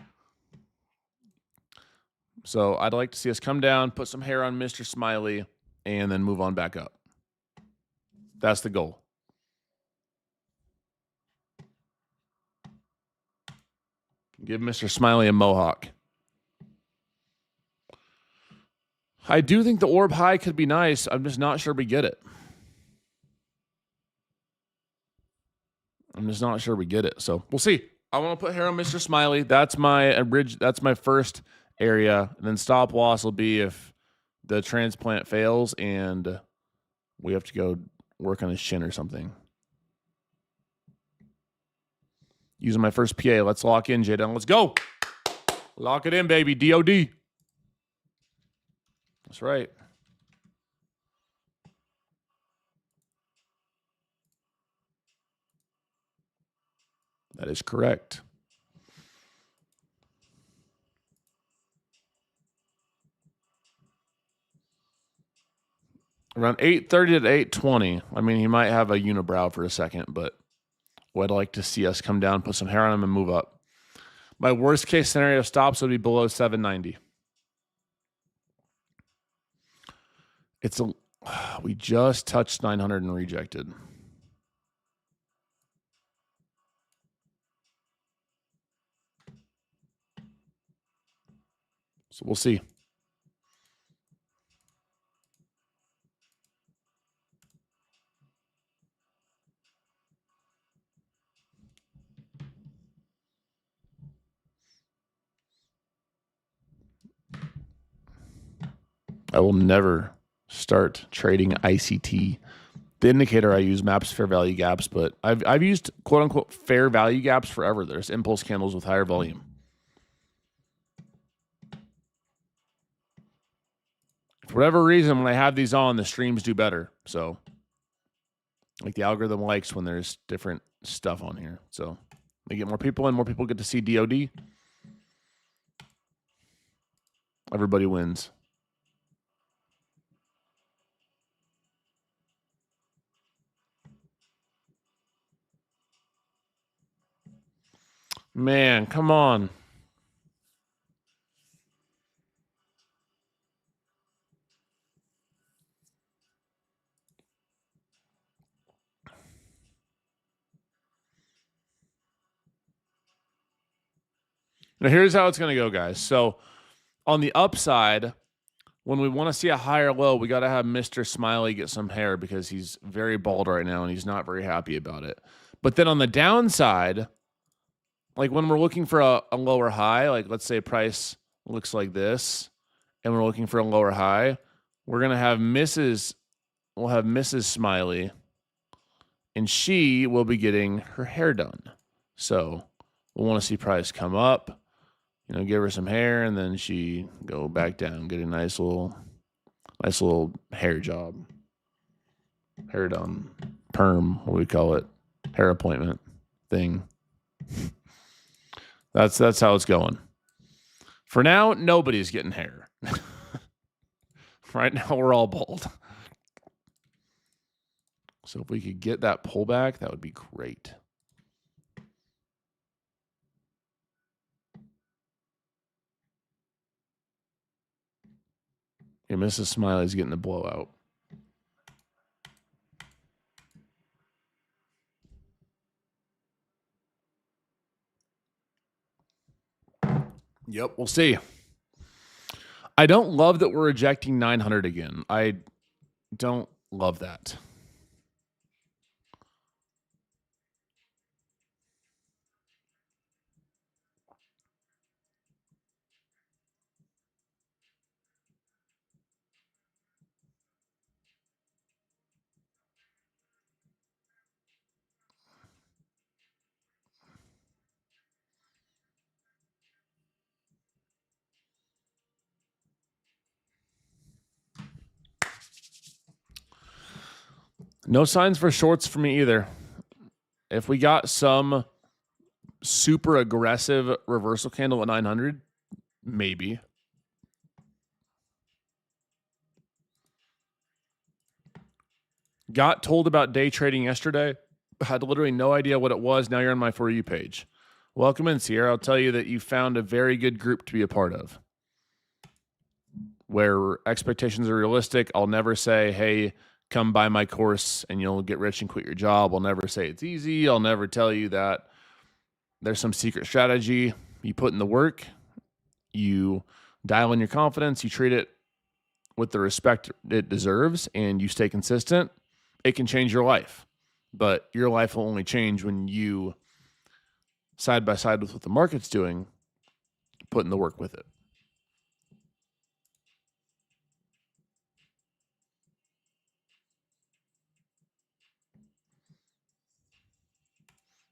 So I'd like to see us come down, put some hair on Mr. Smiley, and then move on back up. That's the goal. Give Mr. Smiley a mohawk. I do think the orb high could be nice. I'm just not sure we get it. So we'll see. I want to put hair on Mr. Smiley. That's my first area. And then stop loss will be if the transplant fails and we have to go work on his chin or something. Using my first PA. Let's lock in, Jdun. Let's go. Lock it in, baby. DOD. That's right. That is correct. Around 8:30 to 8:20. I mean, he might have a unibrow for a second, but I'd like to see us come down, put some hair on him, and move up. My worst case scenario stops would be below 790. We just touched 900 and rejected. So we'll see. I will never start trading ICT. The indicator I use maps fair value gaps, but I've used quote unquote fair value gaps forever. There's impulse candles with higher volume. For whatever reason, when I have these on, the streams do better. So, like the algorithm likes when there's different stuff on here. So, they get more people and more people get to see DOD. Everybody wins. Man, come on. Now, here's how it's going to go, guys. So, on the upside, when we want to see a higher low, we got to have Mr. Smiley get some hair because he's very bald right now and he's not very happy about it. But then on the downside, like when we're looking for a lower high, like let's say price looks like this, and we're looking for a lower high, we're going to have we'll have Mrs. Smiley, and she will be getting her hair done. So we'll want to see price come up, give her some hair, and then she go back down, get a nice little hair job. Hair done. Perm, what do we call it? Hair appointment thing. That's how it's going. For now, nobody's getting hair. Right now, we're all bald. So if we could get that pullback, that would be great. Yeah, Mrs. Smiley's getting the blowout. Yep, we'll see. I don't love that we're rejecting 900 again. I don't love that. No signs for shorts for me either. If we got some super aggressive reversal candle at 900, maybe. Got told about day trading yesterday. Had literally no idea what it was. Now you're on my For You page. Welcome in, Sierra. I'll tell you that you found a very good group to be a part of, where expectations are realistic. I'll never say, hey, come buy my course and you'll get rich and quit your job. I'll never say it's easy. I'll never tell you that there's some secret strategy. You put in the work, you dial in your confidence, you treat it with the respect it deserves, and you stay consistent. It can change your life, but your life will only change when you, side by side with what the market's doing, put in the work with it.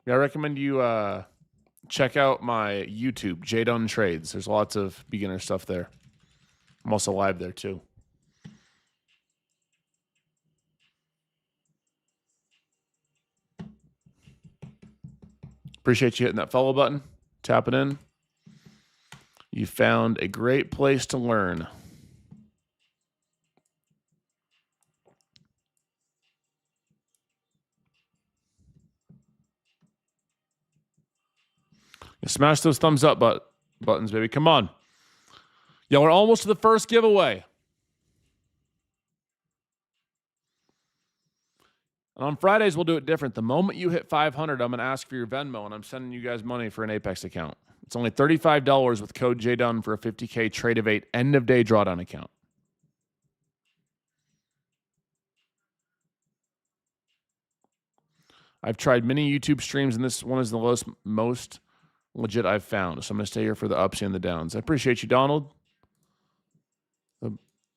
Yeah, I recommend you check out my YouTube, Jdun Trades. There's lots of beginner stuff there. I'm also live there too. Appreciate you hitting that follow button, tapping in. You found a great place to learn. Smash those thumbs up buttons, baby. Come on. Yeah, we're almost to the first giveaway. And on Fridays, we'll do it different. The moment you hit 500, I'm going to ask for your Venmo, and I'm sending you guys money for an Apex account. It's only $35 with code Jdun for a 50K trade of 8 end of day drawdown account. I've tried many YouTube streams, and this one is the most legit I've found. So I'm going to stay here for the ups and the downs. I appreciate you, Donald.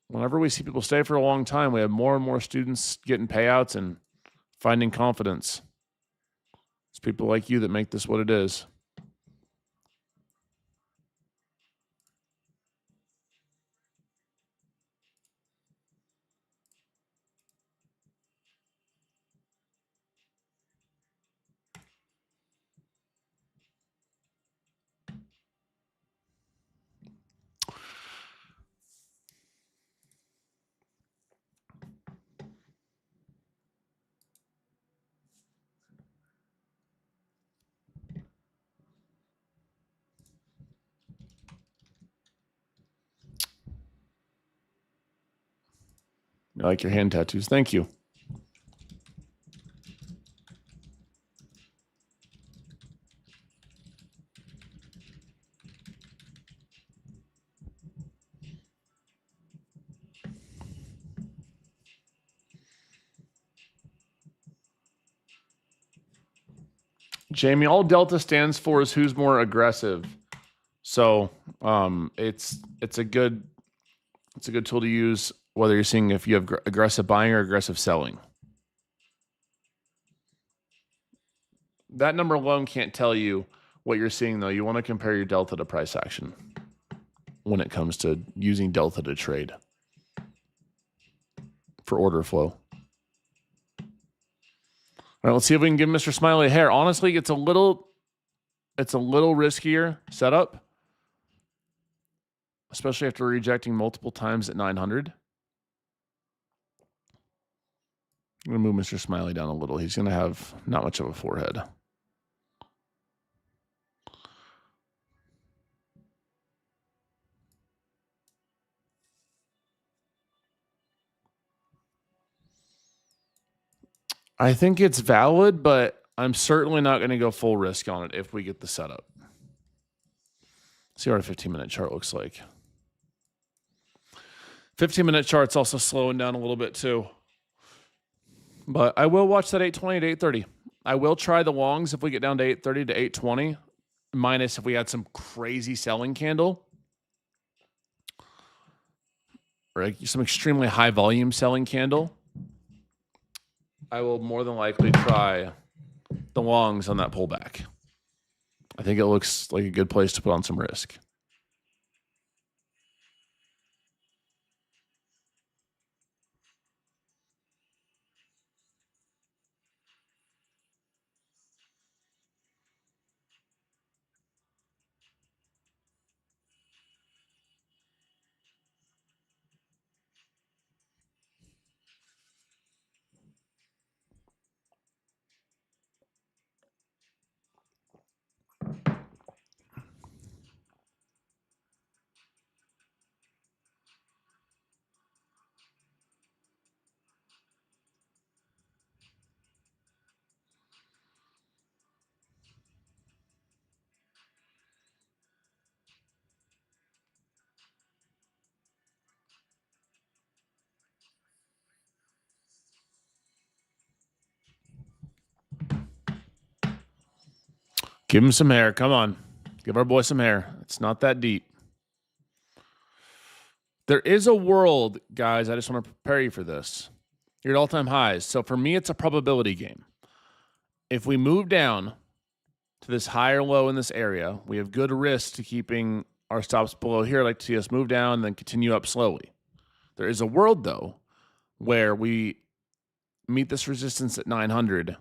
Whenever we see people stay for a long time, we have more and more students getting payouts and finding confidence. It's people like you that make this what it is. I like your hand tattoos. Thank you. Jamie, all Delta stands for is who's more aggressive. So it's a good tool to use whether you're seeing if you have aggressive buying or aggressive selling. That number alone can't tell you what you're seeing, though. You want to compare your Delta to price action when it comes to using Delta to trade for order flow. All right, let's see if we can give Mr. Smiley a hair. Honestly, it's a little riskier setup, especially after rejecting multiple times at 900. I'm going to move Mr. Smiley down a little. He's going to have not much of a forehead. I think it's valid, but I'm certainly not going to go full risk on it if we get the setup. See what a 15-minute chart looks like. 15-minute chart's also slowing down a little bit too. But I will watch that 820 to 830. I will try the longs if we get down to 830 to 820, minus if we had some crazy selling candle. Or some extremely high volume selling candle. I will more than likely try the longs on that pullback. I think it looks like a good place to put on some risk. Give him some hair. Come on. Give our boy some hair. It's not that deep. There is a world, guys. I just want to prepare you for this. You're at all-time highs. So for me, it's a probability game. If we move down to this higher low in this area, we have good risk to keeping our stops below here. I'd like to see us move down and then continue up slowly. There is a world, though, where we meet this resistance at 900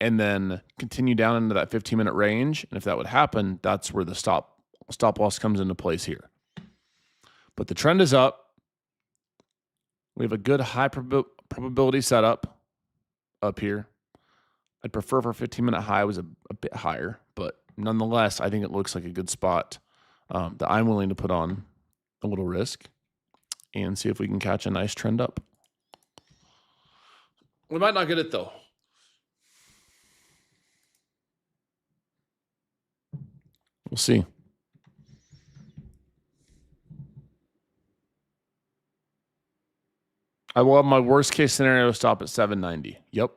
and then continue down into that 15-minute range. And if that would happen, that's where the stop loss comes into place here. But the trend is up. We have a good high probability setup up here. I'd prefer if our 15-minute high was a bit higher, but nonetheless, I think it looks like a good spot that I'm willing to put on a little risk and see if we can catch a nice trend up. We might not get it, though. We'll see. I will have my worst case scenario stop at 790. Yep.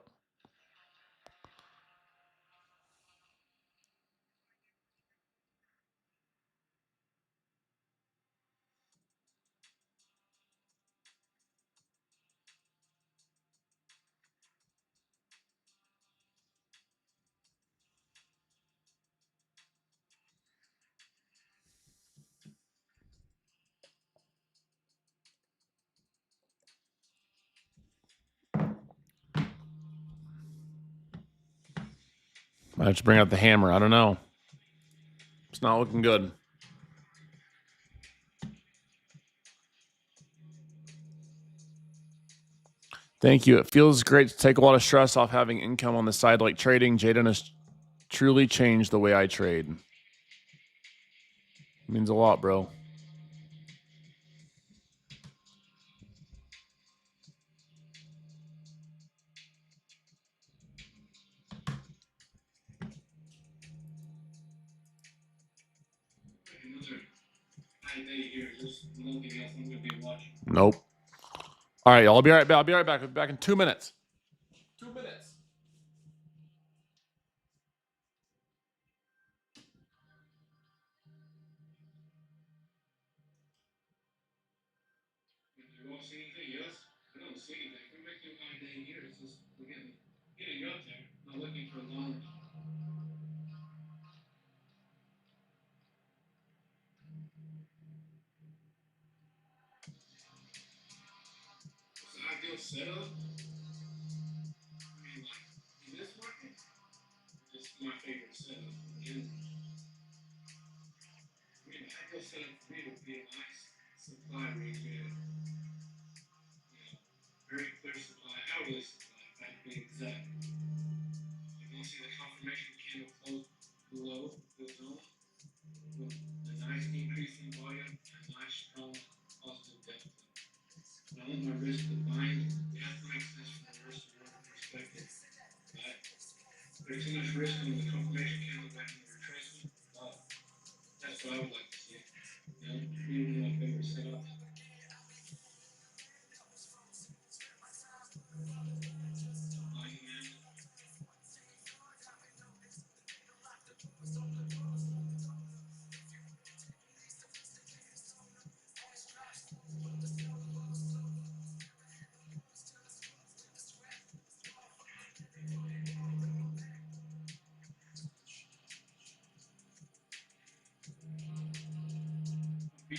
I have to bring out the hammer. I don't know. It's not looking good. Thank you. It feels great to take a lot of stress off having income on the side like trading. Jdun has truly changed the way I trade. It means a lot, bro. Another high day here. There's nothing else I'm going to be watching. Nope. All right, I'll be right back. I'll be right back. I'll be back in 2 minutes. 2 minutes. You don't see anything else? I don't see anything. We're making a high day here. It's just we're getting up there. Not looking for alarms. What's the ideal setup? I mean, like in this market, this is my favorite setup. In, I mean, the ideal setup for me would be a nice supply range. Very clear supply, hourly supply, if I had to be exact. You can see the confirmation candle close below the zone with a nice increase in volume and a nice strong positive delta. I want my risk to bind. It has to make sense from a risk to reward perspective, right? There's too much risk on the confirmation candle back in the retracement. That's what I would like to see. You know, even my favorite setups. Buying in. Be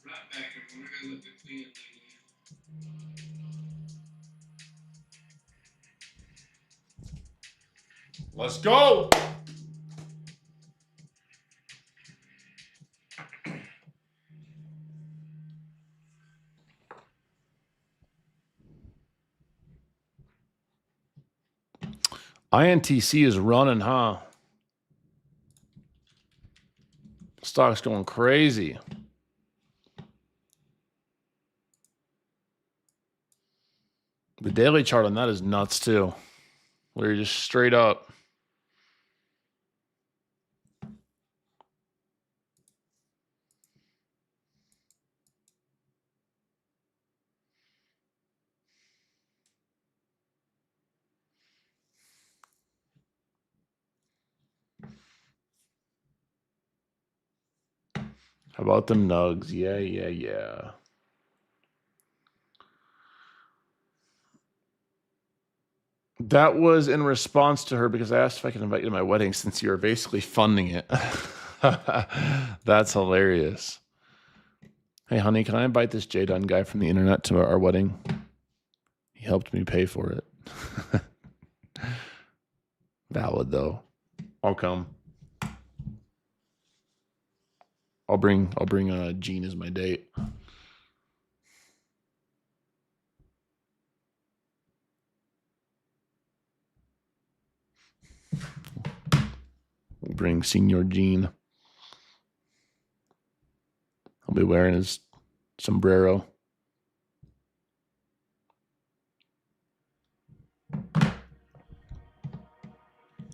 right back, and we're gonna look at clean and Let's go. INTC is running, huh? Stock's going crazy. The daily chart on that is nuts too. Where you're just straight up. How about them nugs? Yeah, yeah, yeah. That was in response to her because I asked if I could invite you to my wedding since you were basically funding it. That's hilarious. Hey, honey, can I invite this Jdun guy from the internet to our wedding? He helped me pay for it. Valid, though. I'll come. I'll bring Gene as my date. We'll bring Senior Gene. I'll be wearing his sombrero.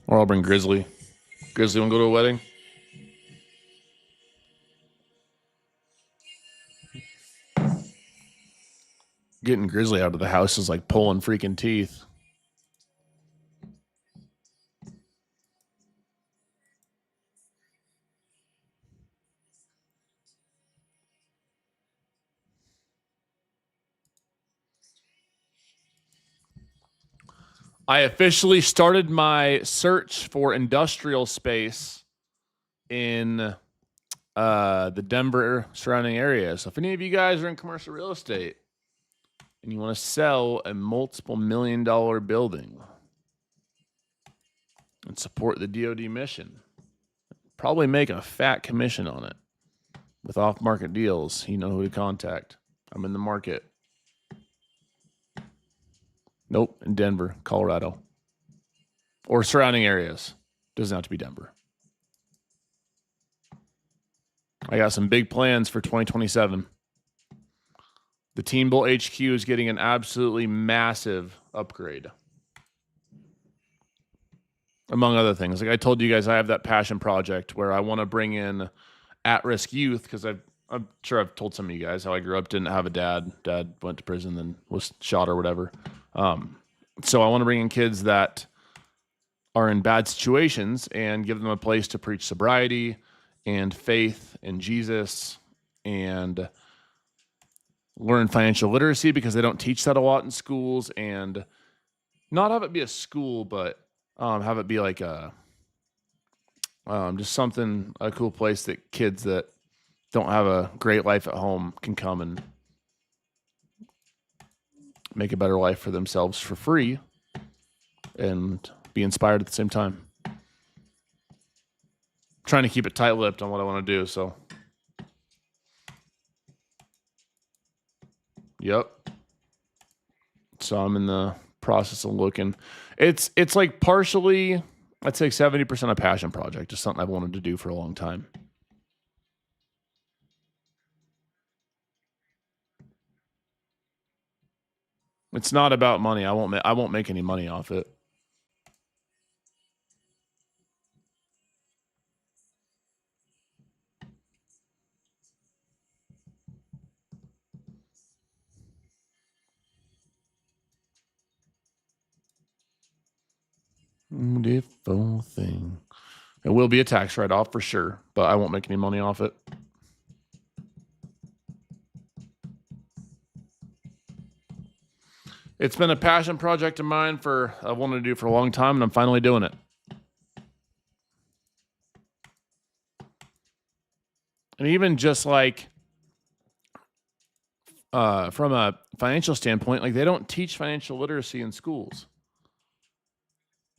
Or I'll bring Grizzly. Grizzly, want to go to a wedding? Getting Grizzly out of the house is like pulling freaking teeth. I officially started my search for industrial space in the Denver surrounding area. So if any of you guys are in commercial real estate and you want to sell a multiple $1 million building and support the DOD mission, probably make a fat commission on it with off-market deals. You know who to contact. I'm in the market. Nope, in Denver, Colorado, or surrounding areas. Doesn't have to be Denver. I got some big plans for 2027. The Teen Bowl HQ is getting an absolutely massive upgrade. Among other things. Like I told you guys, I have that passion project where I want to bring in at-risk youth because I'm sure I've told some of you guys how I grew up, didn't have a dad. Dad went to prison, then was shot or whatever. So I want to bring in kids that are in bad situations and give them a place to preach sobriety and faith in Jesus and learn financial literacy because they don't teach that a lot in schools, and not have it be a school, but have it be like a just something, a cool place that kids that don't have a great life at home can come and make a better life for themselves for free and be inspired at the same time. Trying to keep it tight-lipped on what I want to do, so. Yep. So I'm in the process of looking. It's like partially, I'd say 70% a passion project, just something I've wanted to do for a long time. It's not about money. I won't make any money off it. Beautiful thing. It will be a tax write-off for sure, but I won't make any money off it. It's been a passion project of mine I've wanted to do for a long time, and I'm finally doing it. And even just like from a financial standpoint, like they don't teach financial literacy in schools.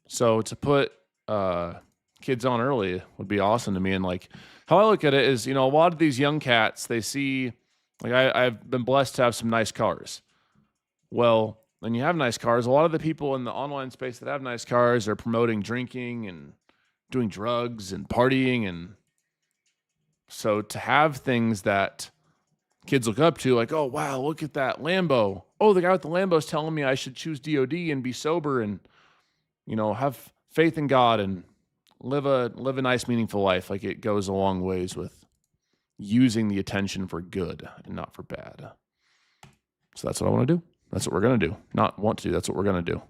So to put kids on early would be awesome to me. And like how I look at it is, you know, a lot of these young cats, they see, like I've been blessed to have some nice cars. Well, when you have nice cars, a lot of the people in the online space that have nice cars are promoting drinking and doing drugs and partying. And so to have things that kids look up to, like, oh, wow, look at that Lambo. Oh, the guy with the Lambo is telling me I should choose DOD and be sober and, you know, have faith in God and live a nice, meaningful life. Like it goes a long ways with using the attention for good and not for bad. So that's what I want to do. That's what we're going to do. Not want to. That's what we're going to do.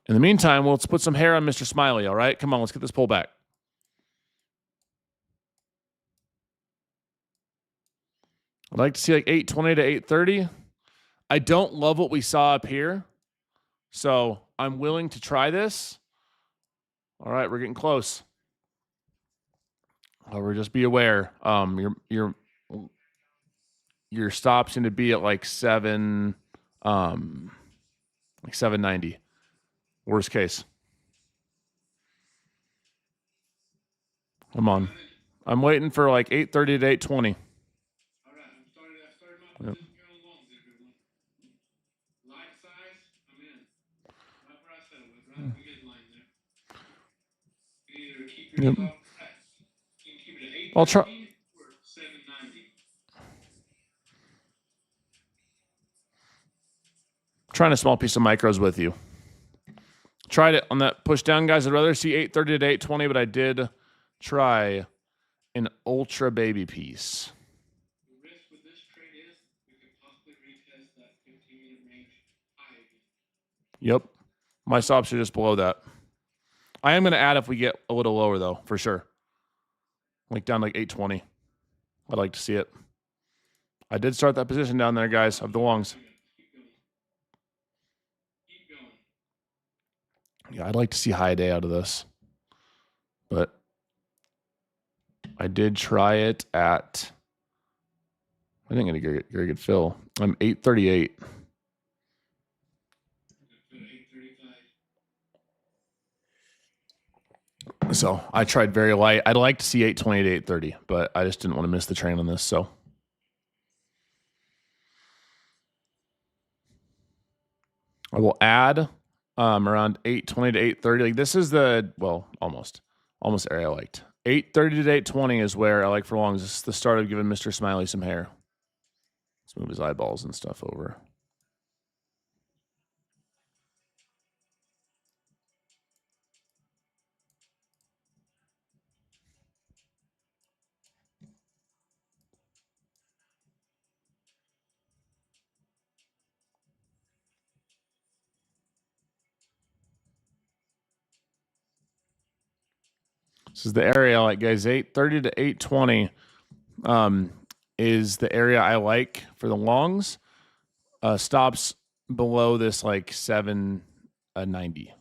In the meantime, let's put some hair on Mr. Smiley, all right? Come on, let's get this pull back. I'd like to see like 820 to 830. I don't love what we saw up here, so I'm willing to try this. All right, we're getting close. However, just be aware. Your stops seem to be at like 790. Worst case. Come on. I'm waiting for like 830 to 820. All right, I started my position going longs, everyone. Like size, I'm in. Right where I said it was, right in the midline there. You either keep your stop, you can keep it at 813 I'll try. or 790. Trying a small piece of micros with you. Tried it on that push down, guys. I'd rather see 830 to 820, but I did try an ultra baby piece. The risk with this trade is we could Yep. My stops are just below that. I am going to add if we get a little lower, though, for sure. Like down like 820. I'd like to see it. I did start that position down there, guys, of the longs. Keep going. Yeah, I'd like to see high day out of this. But I did try it at, I didn't get a very good fill. I'm 838. So I tried very light. I'd like to see 820 to 830, but I just didn't want to miss the train on this. So I will add around 820 to 830. Like this is the, well, almost area I liked. 830 to 820 is where I like for longs. This is the start of giving Mr. Smiley some hair. Let's move his eyeballs and stuff over. This is the area I like, guys. 830 to 820 is the area I like for the longs. Stops below this like 790.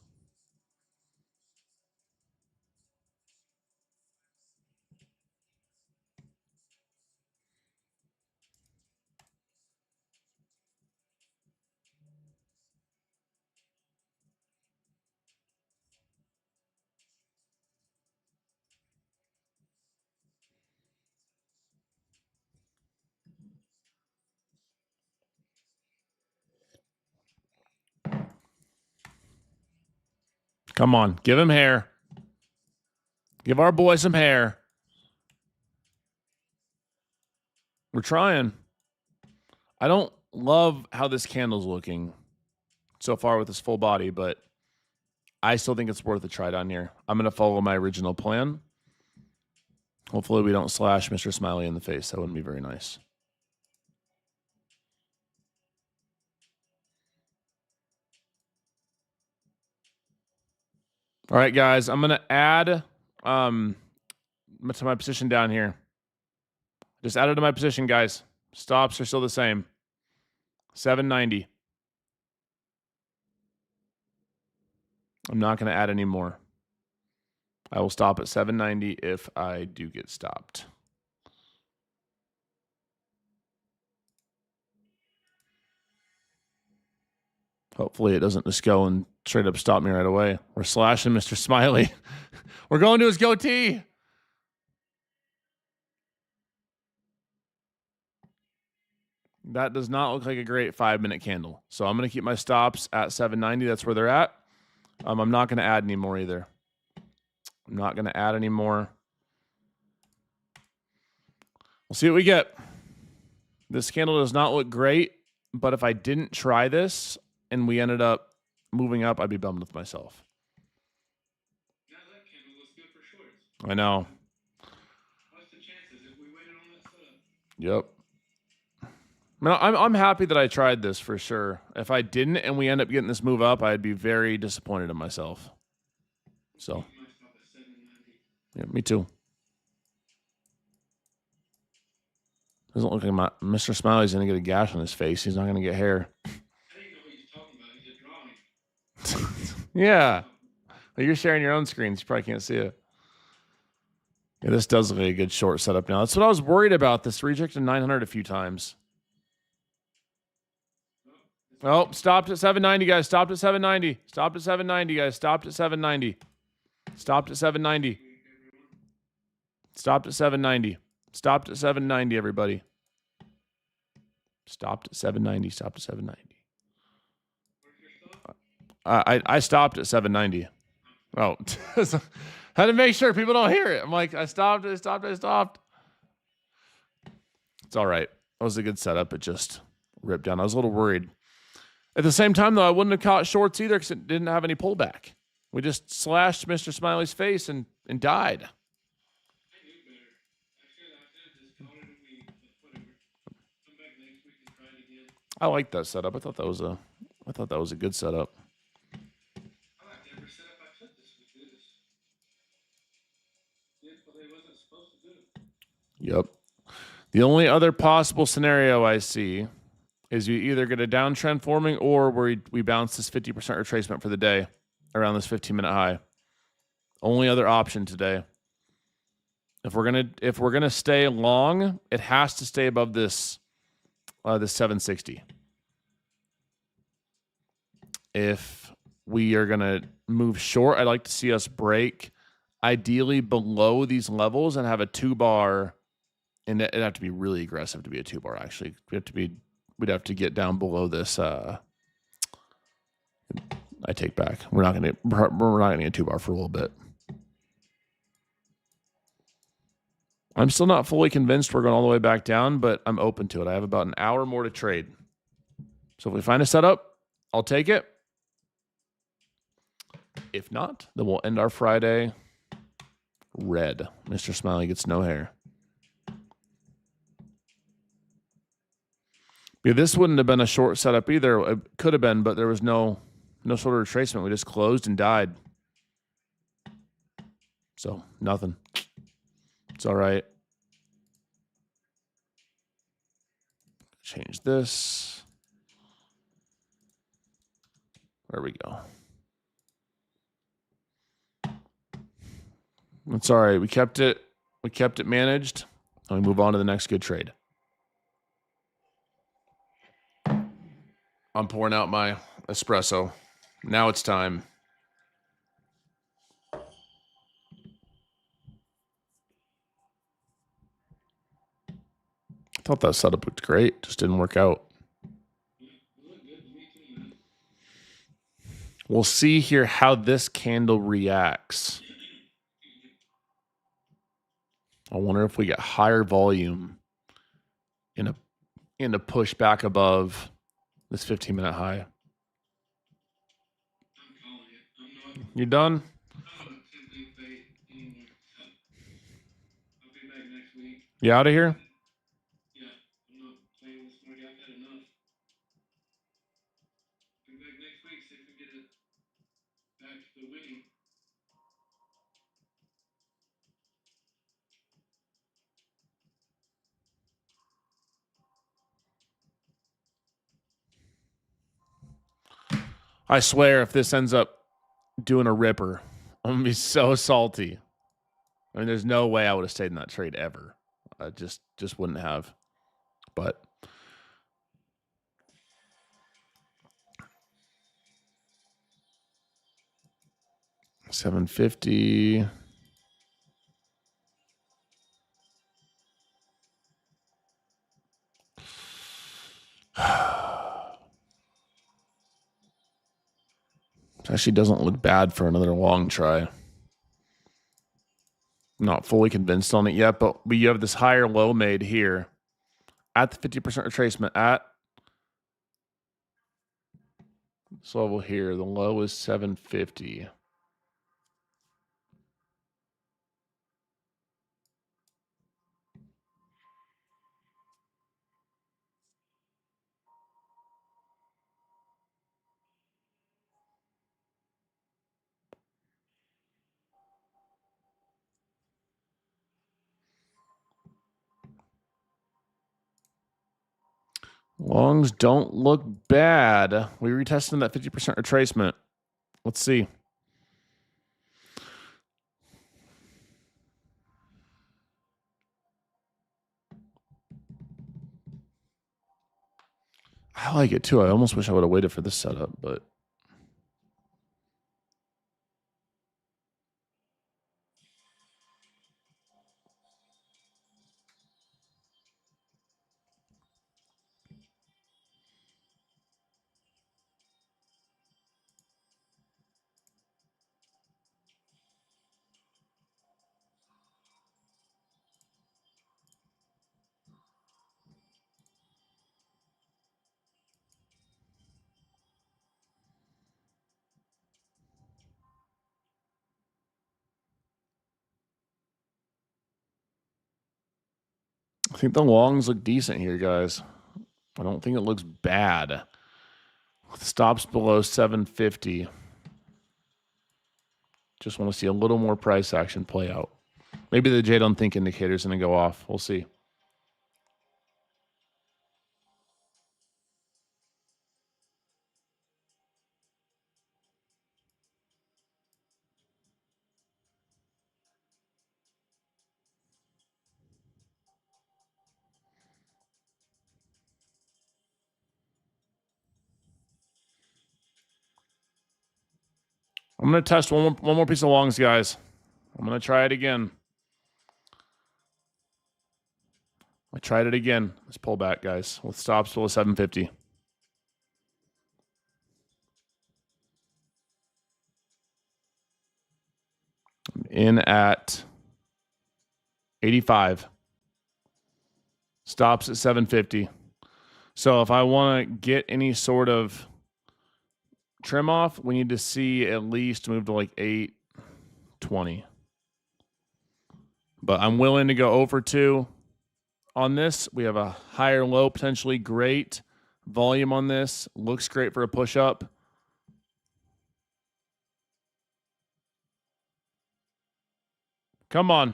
Come on, give him hair. Give our boy some hair. We're trying. I don't love how this candle's looking so far with this full body, but I still think it's worth a try down here. I'm going to follow my original plan. Hopefully we don't slash Mr. Smiley in the face. That wouldn't be very nice. All right, guys, I'm going to add to my position down here. Just added to my position, guys. Stops are still the same. 790. I'm not going to add any more. I will stop at 790 if I do get stopped. Hopefully it doesn't just go and straight up stop me right away. We're slashing Mr. Smiley. We're going to his goatee. That does not look like a great 5-minute candle. So I'm going to keep my stops at 790. That's where they're at. I'm not going to add any more either. I'm not going to add any more. We'll see what we get. This candle does not look great, but if I didn't try this and we ended up moving up, I'd be bummed with myself. Now that candle looks good for shorts. I know. What's the chances if we waited on that setup? Yep. I'm happy that I tried this for sure. If I didn't and we end up getting this move up, I'd be very disappointed in myself. So, yeah, me too. Doesn't look like Mr. Smiley's going to get a gash on his face. He's not going to get hair. I didn't know what you're talking about. He's a drawing. Yeah. Well, you're sharing your own screens. You probably can't see it. Yeah, this does look like a good short setup now. That's what I was worried about. This rejected 900 a few times. Oh, stopped at 790, guys. Stopped at 790. Stopped at 790, guys. Stopped at 790. Stopped at 790. Stopped at 790. Stopped at 790, everybody. Stopped at 790. Stopped at 790. I stopped at 790. Oh, had to make sure people don't hear it. I'm like, I stopped. It's all right. That was a good setup. It just ripped down. I was a little worried. At the same time, though, I wouldn't have caught shorts either because it didn't have any pullback. We just slashed Mr. Smiley's face and died. I knew better. I should have just called it a week, but whatever. Come back next week and try it again. I like that setup. I thought that was a good setup. The only other possible scenario I see is you either get a downtrend forming or we bounce this 50% retracement for the day around this 15-minute high. Only other option today. If we're gonna stay long, it has to stay above this 760. If we are gonna move short, I'd like to see us break ideally below these levels and have a 2-bar. And it'd have to be really aggressive to be a 2-bar. Actually, we'd have to get down below this. I take back. We're not gonna get 2-bar for a little bit. I'm still not fully convinced we're going all the way back down, but I'm open to it. I have about an hour more to trade. So if we find a setup, I'll take it. If not, then we'll end our Friday red. Mr. Smiley gets no hair. Yeah, this wouldn't have been a short setup either. It could have been, but there was no sort of retracement. We just closed and died. So nothing. It's all right. Change this. There we go. It's all right. We kept it managed. And we move on to the next good trade. I'm pouring out my espresso. Now it's time. I thought that setup looked great. Just didn't work out. We'll see here how this candle reacts. I wonder if we get higher volume in a push back above this 15-minute high. You done? You out of here? Yeah, I'm not playing this money. I've had enough. Come back next week, see if we get it back to the winning. I swear, if this ends up doing a ripper, I'm going to be so salty. I mean, there's no way I would have stayed in that trade ever. I just wouldn't have. But $750. It actually doesn't look bad for another long try. I'm not fully convinced on it yet, but we have this higher low made here at the 50% retracement at this level here. The low is 750. Longs don't look bad. We retested that 50% retracement. Let's see. I like it too. I almost wish I would have waited for this setup, but I think the longs look decent here, guys. I don't think it looks bad. Stops below 750. Just want to see a little more price action play out. Maybe the Jdun think indicator is going to go off. We'll see. I'm going to test one more piece of longs, guys. I'm going to try it again. I tried it again. Let's pull back, guys, with stops below 750. I'm in at 85. Stops at 750. So if I want to get any sort of trim off, we need to see at least move to like 820. But I'm willing to go over 2 on this. We have a higher low, potentially great volume on this. Looks great for a push-up. Come on.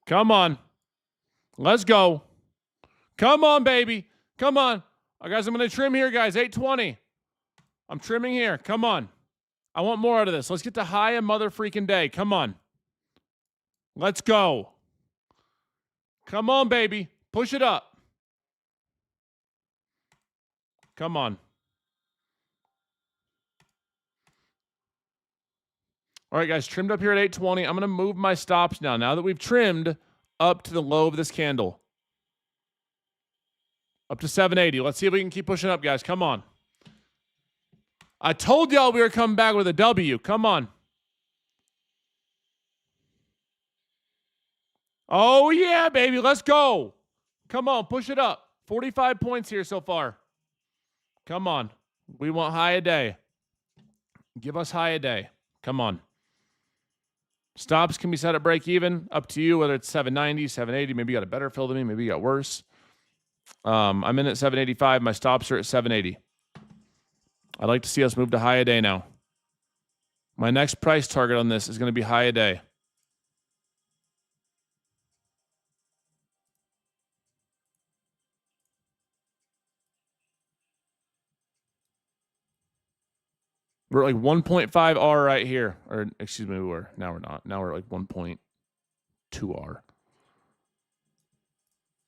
Come on. Let's go. Come on, baby. Come on. Guys, I'm going to trim here, guys. 820. I'm trimming here. Come on. I want more out of this. Let's get to high a mother freaking day. Come on. Let's go. Come on, baby. Push it up. Come on. All right, guys, trimmed up here at 820. I'm going to move my stops now. Now that we've trimmed up to the low of this candle. Up to 780. Let's see if we can keep pushing up, guys. Come on. I told y'all we were coming back with a W. Come on. Oh, yeah, baby. Let's go. Come on. Push it up. 45 points here so far. Come on. We want high a day. Give us high a day. Come on. Stops can be set at break even. Up to you, whether it's 790, 780. Maybe you got a better fill than me. Maybe you got worse. I'm in at 785. My stops are at 780. I'd like to see us move to high a day now. My next price target on this is going to be high a day. We're at like 1.5 R right here. Or, excuse me, now we're not. Now we're at like 1.2 R.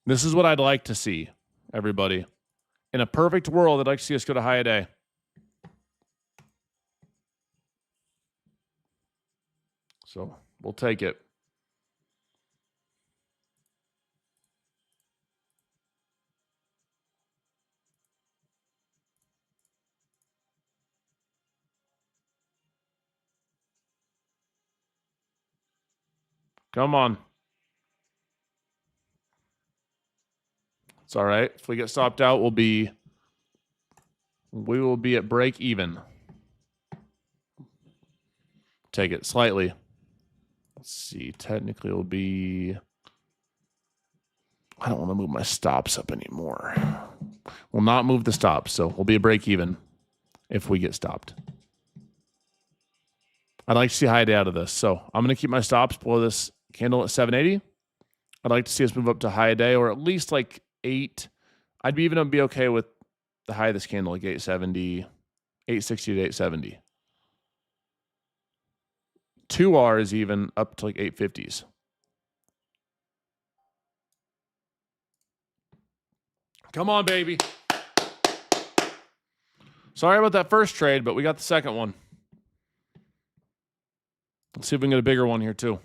This is what I'd like to see, everybody. In a perfect world, I'd like to see us go to high a day. So we'll take it. Come on. It's all right. If we get stopped out, we will be at break even. Take it slightly. Let's see. Technically, it'll be... I don't want to move my stops up anymore. We'll not move the stops, so we'll be a break even if we get stopped. I'd like to see high day out of this, so I'm going to keep my stops below this candle at 780. I'd like to see us move up to high day, or at least like 8. I'd be even be okay with the high of this candle, like 870, 860 to 870. 2R is even up to like 850s. Come on, baby. Sorry about that first trade, but we got the second one. Let's see if we can get a bigger one here too.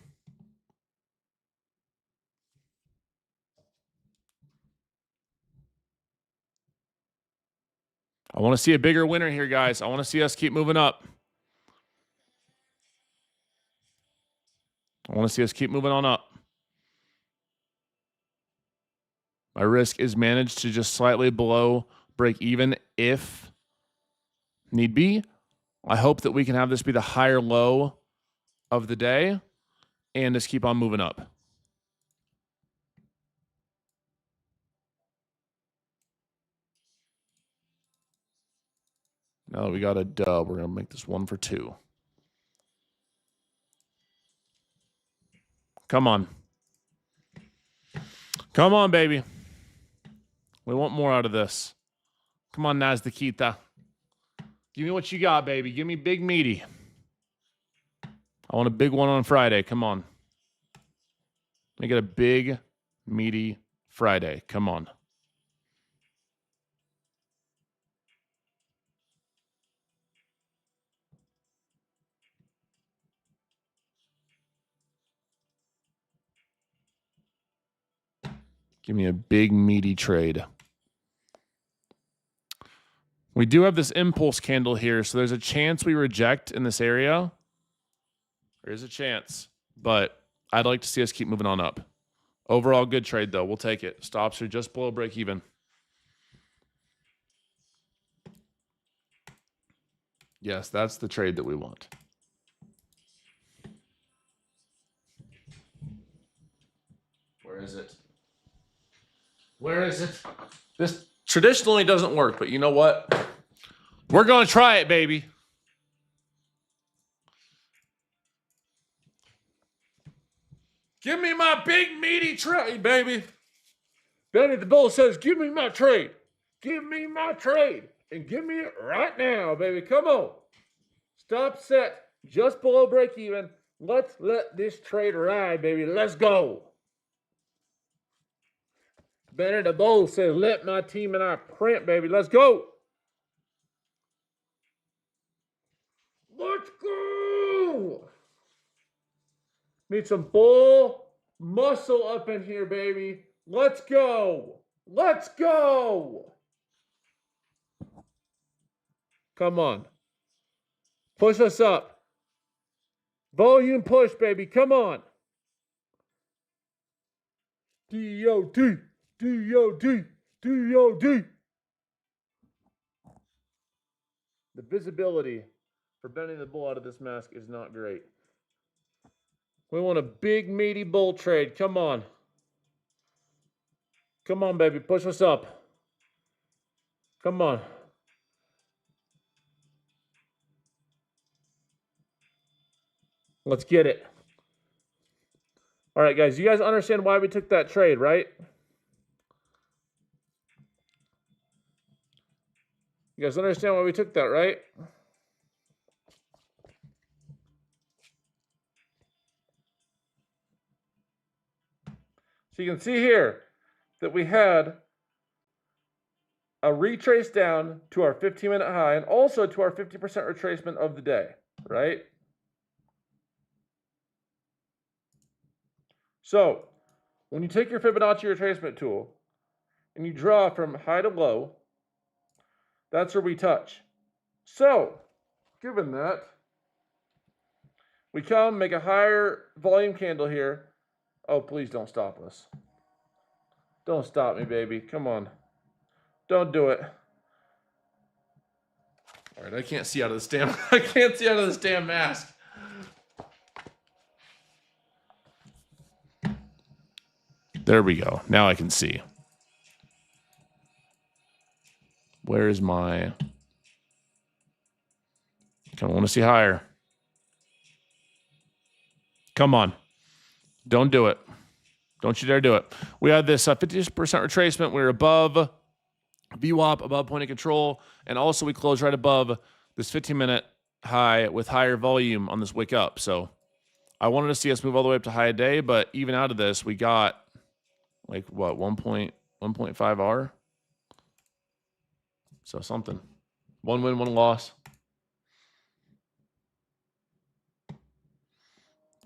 I want to see a bigger winner here, guys. I want to see us keep moving up. I want to see us keep moving on up. My risk is managed to just slightly below break even if need be. I hope that we can have this be the higher low of the day and just keep on moving up. Now that we got a dub, we're going to make this 1 for 2. Come on. Come on, baby. We want more out of this. Come on, Nazdaquita. Give me what you got, baby. Give me big meaty. I want a big one on Friday. Come on. Let me get a big, meaty Friday. Come on. Give me a big, meaty trade. We do have this impulse candle here, so there's a chance we reject in this area. There is a chance, but I'd like to see us keep moving on up. Overall, good trade, though. We'll take it. Stops are just below break even. Yes, that's the trade that we want. Where is it? Where is it? This traditionally doesn't work, but you know what? We're going to try it, baby. Give me my big, meaty trade, baby. Benny the Bull says, give me my trade. Give me my trade. And give me it right now, baby. Come on. Stop set just below break even. Let's let this trade ride, baby. Let's go. Benny the Bull says, let my team and I print, baby. Let's go. Let's go. Need some bull muscle up in here, baby. Let's go. Let's go. Come on. Push us up. Volume push, baby. Come on. DOD. DOD. DOD. The visibility for bending the bull out of this mask is not great. We want a big, meaty bull trade. Come on. Come on, baby. Push us up. Come on. Let's get it. All right, guys. You guys understand why we took that trade, right? You guys understand why we took that, right? So you can see here that we had a retrace down to our 15-minute high and also to our 50% retracement of the day, right? So when you take your Fibonacci retracement tool and you draw from high to low, that's where we touch. So given that, we come, make a higher volume candle here. Oh, please don't stop us. Don't stop me, baby. Come on. Don't do it. All right, I can't see out of this damn I can't see out of this damn mask. There we go. Now I can see. Where is my... I want to see higher. Come on. Don't do it. Don't you dare do it. We had this 50% retracement. We're above VWAP, above point of control. And also we closed right above this 15-minute high with higher volume on this wick up. So I wanted to see us move all the way up to high a day. But even out of this, we got like what, 1.5 R? So something. One win, one loss.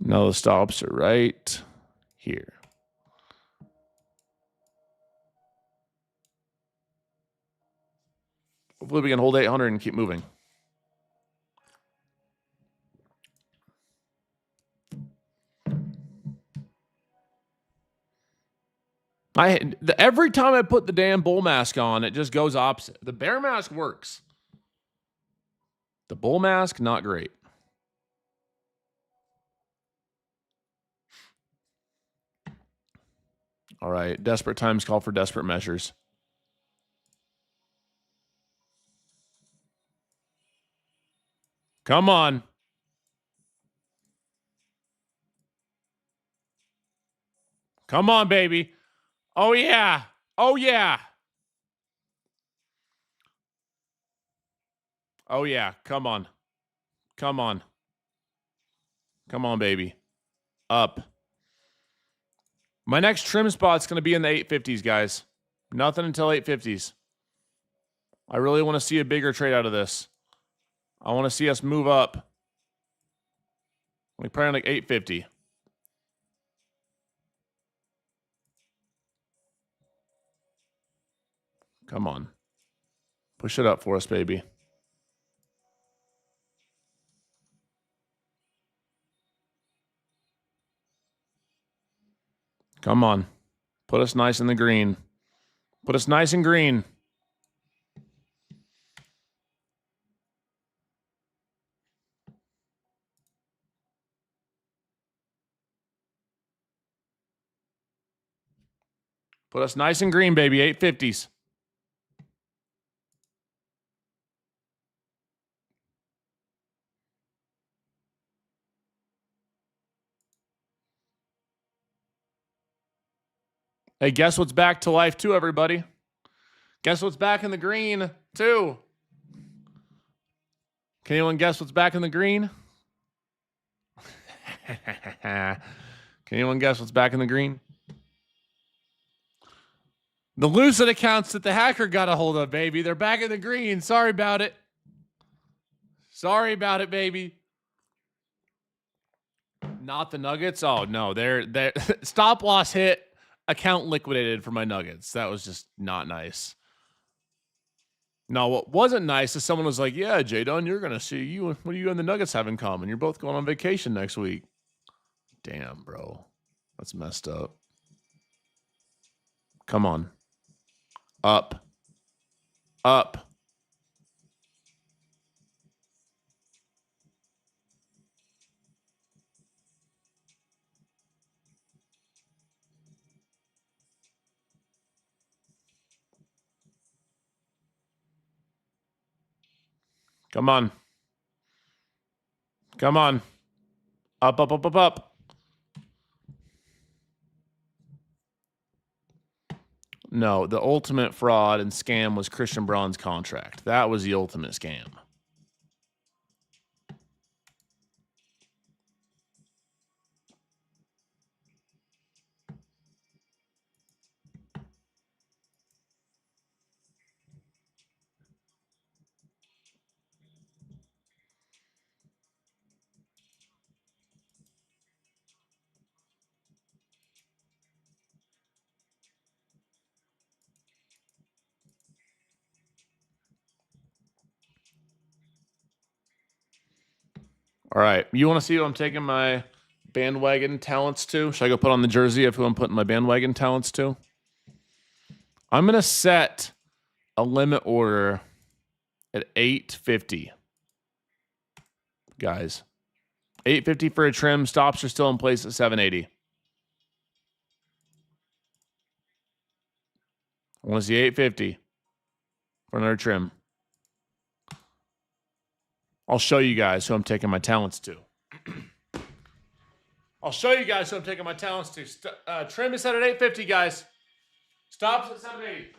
Now the stops are right here. Hopefully we can hold 800 and keep moving. Every time I put the damn bull mask on, it just goes opposite. The bear mask works. The bull mask, not great. All right, desperate times call for desperate measures. Come on. Come on, baby. Oh, yeah. Oh, yeah. Oh, yeah. Come on. Come on. Come on, baby. Up. My next trim spot's going to be in the 850s, guys. Nothing until 850s. I really want to see a bigger trade out of this. I want to see us move up. We probably like 850. Come on. Push it up for us, baby. Come on. Put us nice in the green. Put us nice and green. Put us nice and green, baby. 850s. Hey, guess what's back to life too, everybody? Guess what's back in the green too? Can anyone guess what's back in the green? Can anyone guess what's back in the green? The Lucid accounts that the hacker got a hold of, baby. They're back in the green. Sorry about it. Sorry about it, baby. Not the Nuggets. Oh no, they're stop loss hit. Account liquidated for my Nuggets. That was just not nice. No, what wasn't nice is someone was like, "Yeah, Jdun, you're gonna see you. What do you and the Nuggets have in common? You're both going on vacation next week." Damn, bro, that's messed up. Come on, up, up. Come on. Come on. Up, up, up, up, up. No, the ultimate fraud and scam was Christian Braun's contract. That was the ultimate scam. All right. You want to see who I'm taking my bandwagon talents to? Should I go put on the jersey of who I'm putting my bandwagon talents to? I'm going to set a limit order at 850. Guys, 850 for a trim. Stops are still in place at 780. I want to see 850 for another trim. I'll show you guys who I'm taking my talents to. I'll show you guys who I'm taking my talents to. Trim is set at 850, guys. Stops at 780.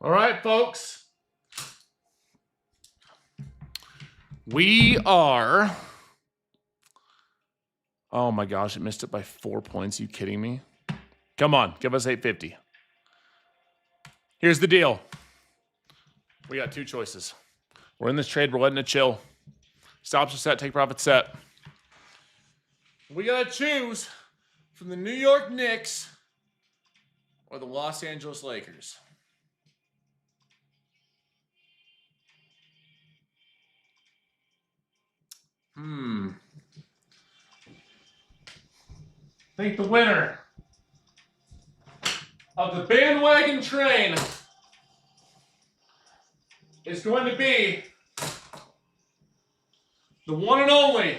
All right, folks. We are. Oh my gosh, it missed it by 4 points. Are you kidding me? Come on, give us 850. Here's the deal. We got two choices. We're in this trade. We're letting it chill. Stops are set. Take profit set. We got to choose from the New York Knicks or the Los Angeles Lakers. I think the winner of the bandwagon train is going to be the one and only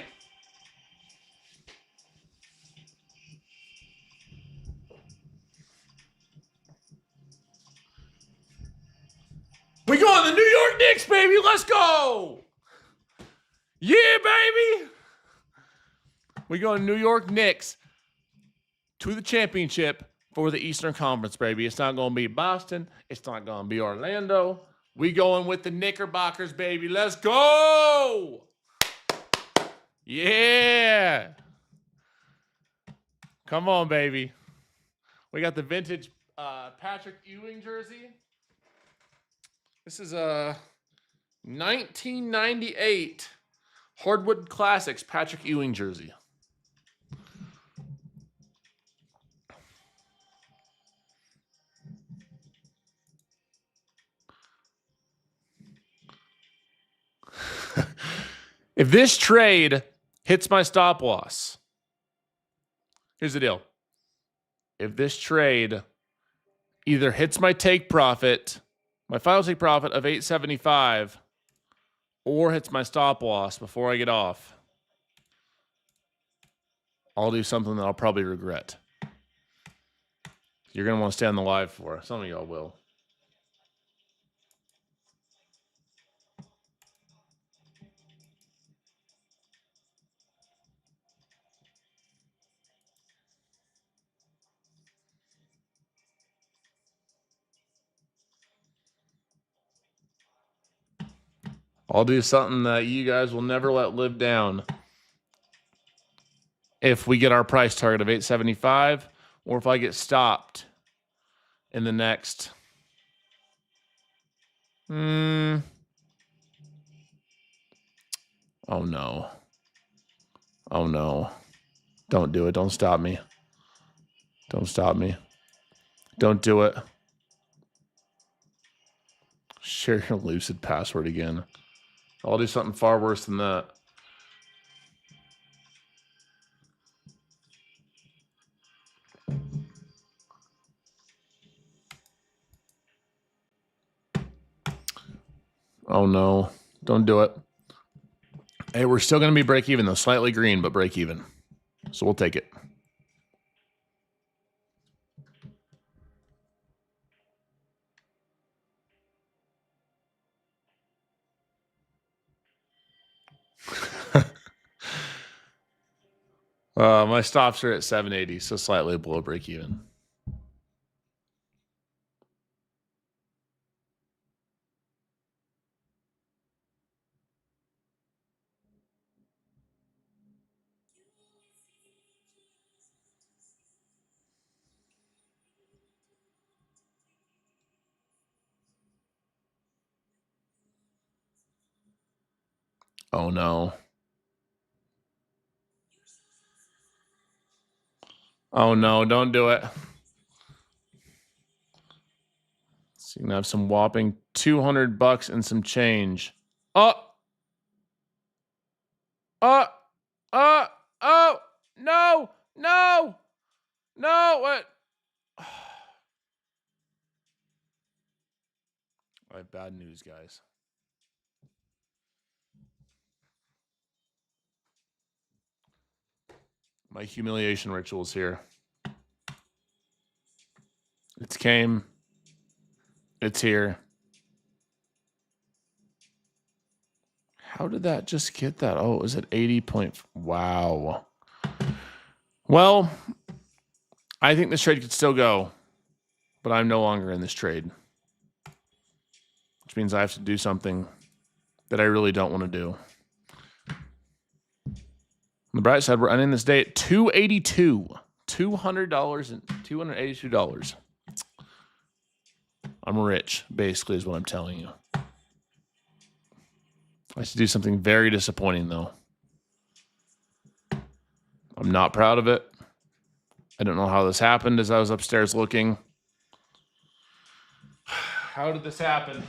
we going the New York Knicks, baby. Let's go. Yeah, baby. We go to New York Knicks to the championship for the Eastern Conference, baby. It's not going to be Boston. It's not going to be Orlando. We going with the Knickerbockers, baby. Let's go. Yeah. Come on, baby. We got the vintage Patrick Ewing jersey. This is a 1998 Hardwood Classics Patrick Ewing jersey. If this trade hits my stop loss, here's the deal. If this trade either hits my take profit, my final take profit of $875, or hits my stop loss before I get off, I'll do something that I'll probably regret. You're going to want to stay on the live for. Some of y'all will. I'll do something that you guys will never let live down. If we get our price target of $875, or if I get stopped in the next oh no. Oh no. Don't do it. Don't stop me. Don't stop me. Don't do it. Share your Lucid password again. I'll do something far worse than that. Oh no. Don't do it. Hey, we're still going to be break even though. Slightly green, but break even. So we'll take it. My stops are at 780, so slightly below break even. Oh no. Oh no, don't do it. So you can have some whopping $200 and some change. Oh, no, no, no, what? I have bad news, guys. My humiliation ritual is here. It's came. It's here. How did that just get that? Oh, it was at 80 point. Wow. Well, I think this trade could still go, but I'm no longer in this trade, which means I have to do something that I really don't want to do. On the bright side, we're ending this day at $282. $200 and $282. I'm rich, basically, is what I'm telling you. I have to do something very disappointing, though. I'm not proud of it. I don't know how this happened as I was upstairs looking. How did this happen?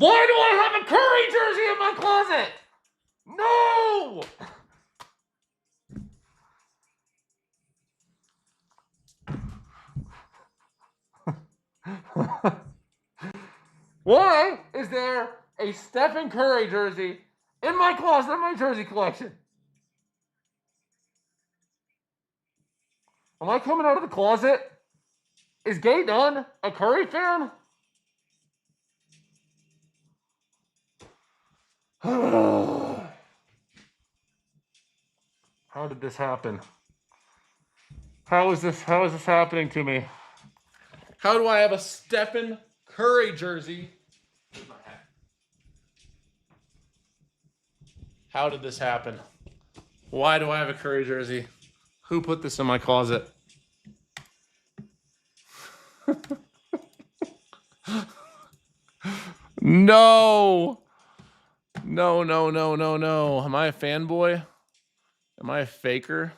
Why do I have a Curry jersey in my closet? No! Why is there a Stephen Curry jersey in my closet in my jersey collection? Am I coming out of the closet? Is Jdun a Curry fan? How did this happen? How is this happening to me? How do I have a Stephen Curry jersey? Where's my hat? How did this happen? Why do I have a Curry jersey? Who put this in my closet? No. No, no, no, no, no. Am I a fanboy? Am I a faker?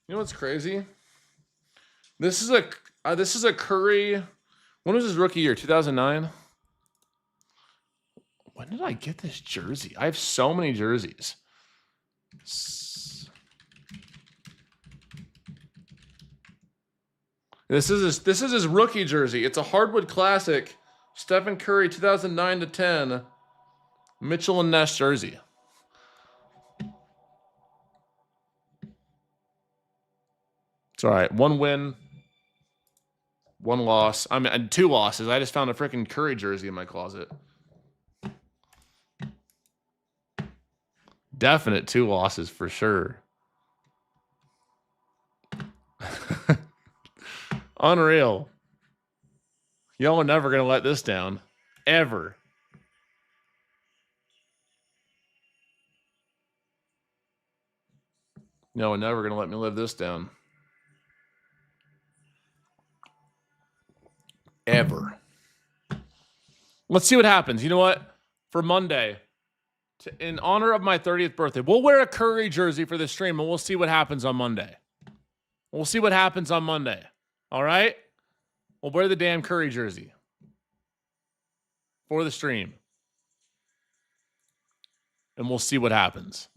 You know what's crazy? This is a Curry. When was his rookie year? 2009. When did I get this jersey? I have so many jerseys. This is his rookie jersey. It's a hardwood classic. Stephen Curry 2009 to 10. Mitchell and Ness jersey. It's all right. 1 win, 1 loss. I mean, 2 losses. I just found a freaking Curry jersey in my closet. Definite 2 losses for sure. Unreal. Y'all are never going to let this down. Ever. Y'all are never going to let me live this down. Ever. Let's see what happens. You know what? For Monday, in honor of my 30th birthday, we'll wear a Curry jersey for the stream, and we'll see what happens on Monday. We'll see what happens on Monday. All right? We'll wear the damn Curry jersey for the stream. And we'll see what happens.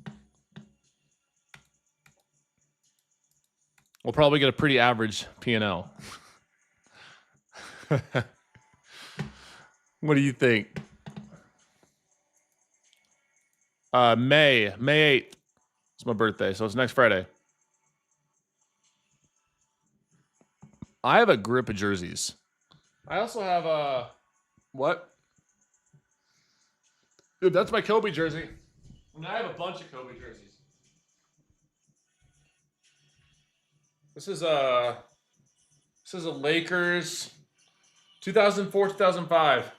We'll probably get a pretty average P&L. What do you think? May 8th. It's my birthday, so it's next Friday. I have a grip of jerseys. I also have a... What? Dude, that's my Kobe jersey. I mean, I have a bunch of Kobe jerseys. This is a Lakers 2004, 2005.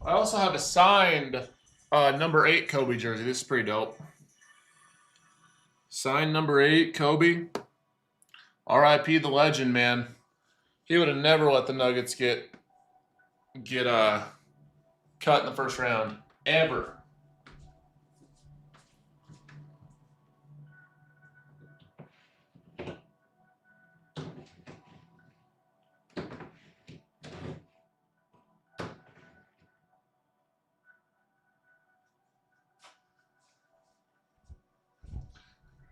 I also have a signed number 8 Kobe jersey. This is pretty dope. Signed number 8 Kobe. R.I.P. the legend, man. He would have never let the Nuggets get cut in the first round. Ever.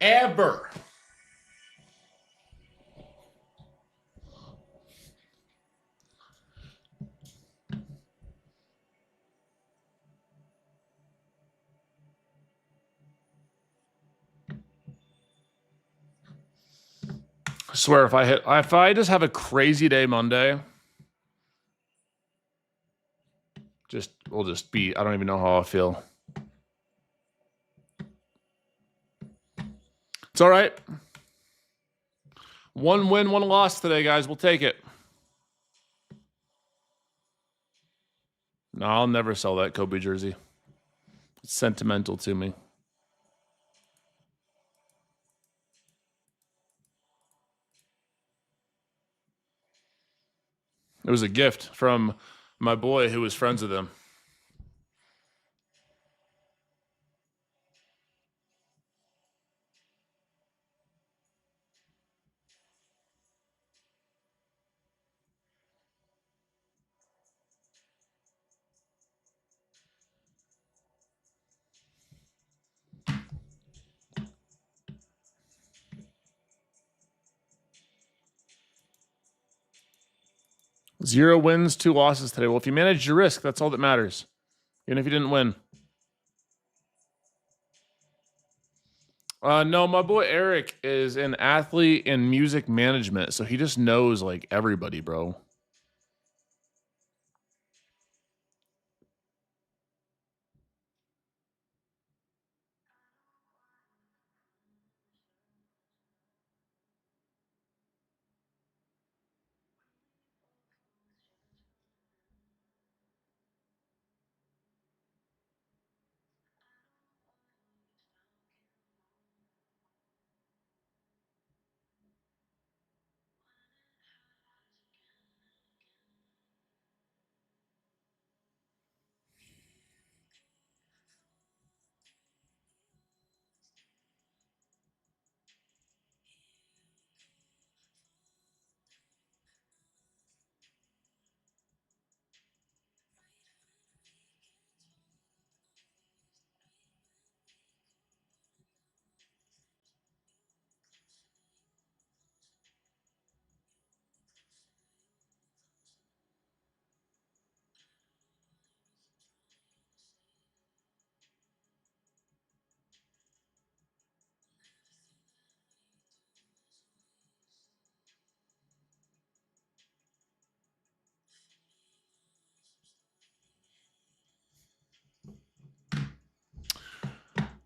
Ever. Swear if I just have a crazy day Monday, we'll just be, I don't even know how I feel. It's all right. 1 win, 1 loss today, guys. We'll take it. No, I'll never sell that Kobe jersey. It's sentimental to me. It was a gift from my boy who was friends with him. Zero wins, 2 losses today. Well, if you managed your risk, that's all that matters. Even if you didn't win. No, my boy Eric is an athlete in music management, so he just knows like everybody, bro.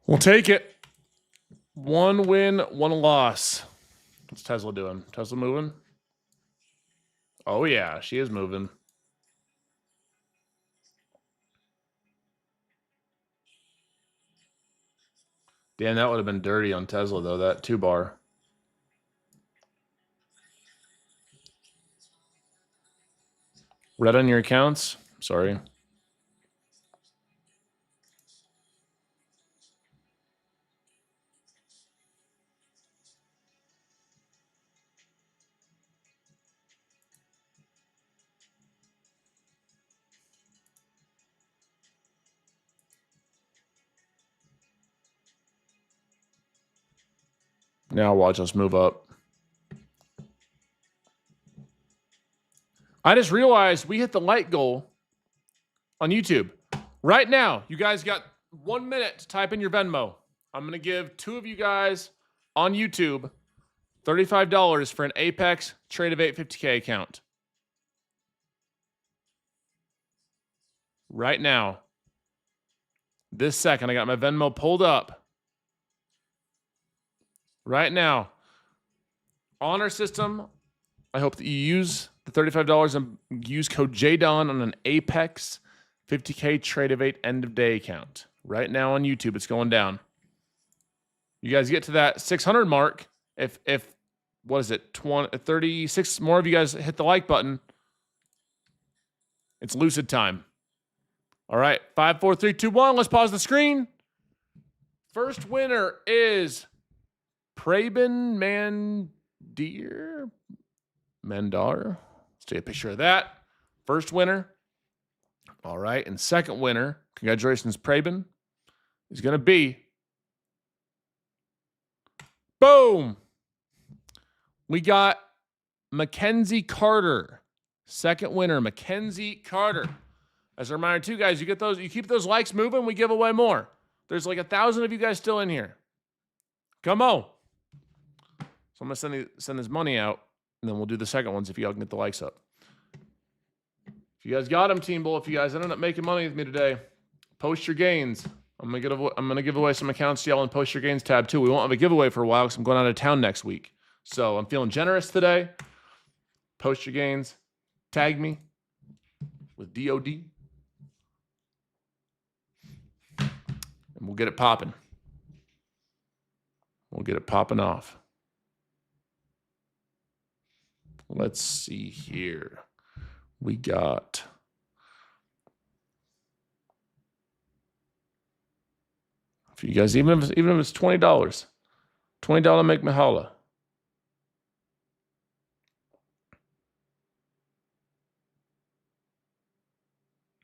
We'll take it. 1 win, 1 loss. What's Tesla doing? Tesla moving? Oh, yeah, she is moving. Damn, that would have been dirty on Tesla, though, that 2-bar. Red on your accounts? Sorry. Now watch us move up. I just realized we hit the like goal on YouTube. Right now, you guys got 1 minute to type in your Venmo. I'm going to give 2 of you guys on YouTube $35 for an Apex Trade of 850K account. Right now. This second, I got my Venmo pulled up. Right now. On our system, I hope that you use the $35 and use code Jdun on an Apex 50K Trade of 8 end of day account. Right now on YouTube, it's going down. You guys get to that 600 mark. If what is it, 36 more of you guys hit the like button, it's lucid time. All right, 5, 4, 3, 2, 1. Let's pause the screen. First winner is Prabin Mandar. Let's take a picture of that. First winner. All right, and second winner, congratulations, Prabin, is going to be, boom, we got Mackenzie Carter. Second winner, Mackenzie Carter. As a reminder, too, guys, you keep those likes moving, we give away more. There's like 1,000 of you guys still in here. Come on. So I'm going to send his money out, and then we'll do the second ones if y'all can get the likes up. If you guys got them, Team Bull, if you guys ended up making money with me today, post your gains. I'm gonna give away some accounts to y'all and post your gains tab too. We won't have a giveaway for a while because I'm going out of town next week. So I'm feeling generous today. Post your gains. Tag me with DOD. And we'll get it popping. We'll get it popping off. Let's see here. We got for you guys, even if it's $20, $20 make me holla.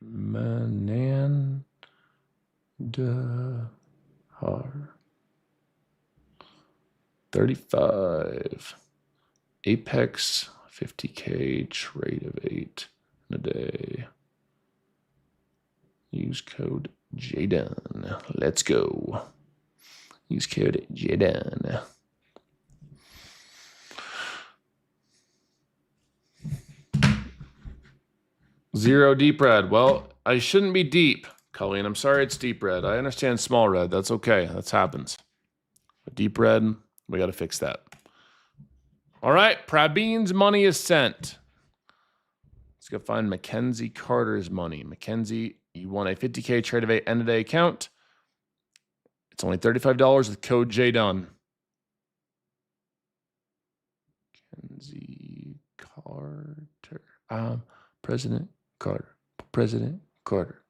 Manan Har 35 Apex 50K trade of 8 in a day. Use code Jdun. Let's go. Use code Jdun. Zero deep red. Well, I shouldn't be deep, Colleen. I'm sorry it's deep red. I understand small red. That's okay. That happens. But deep red, we got to fix that. All right. Praveen's money is sent. Let's go find Mackenzie Carter's money. Mackenzie, you won a 50K trade of 8 end of day account. It's only $35 with code JDUN. Mackenzie Carter. President Carter. President Carter.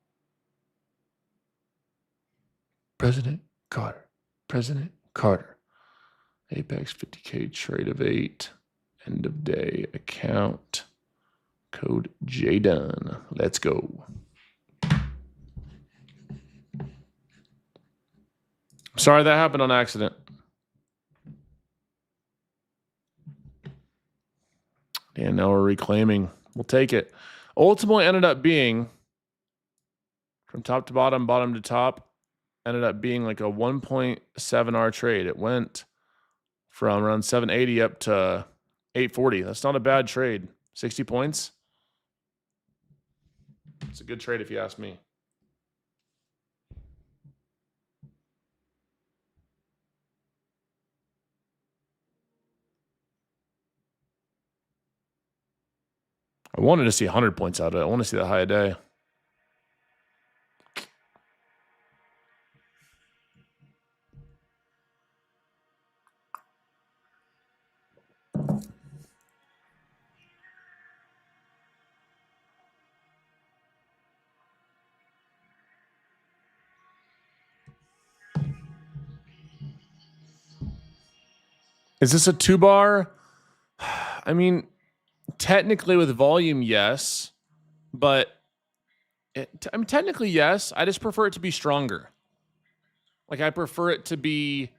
President Carter. President Carter. Apex 50K trade of 8. End of day account. Code JDUN. Let's go. Sorry that happened on accident. And now we're reclaiming. We'll take it. Ultimately ended up being, from top to bottom, bottom to top, ended up being like a 1.7R trade. It went from around 780 up to 840. That's not a bad trade. 60 points. It's a good trade if you ask me. I wanted to see 100 points out of it. I want to see that high a day. Is this a 2-bar? I mean, technically with volume, yes. But I mean, technically, yes. I just prefer it to be stronger. Like, I prefer it to be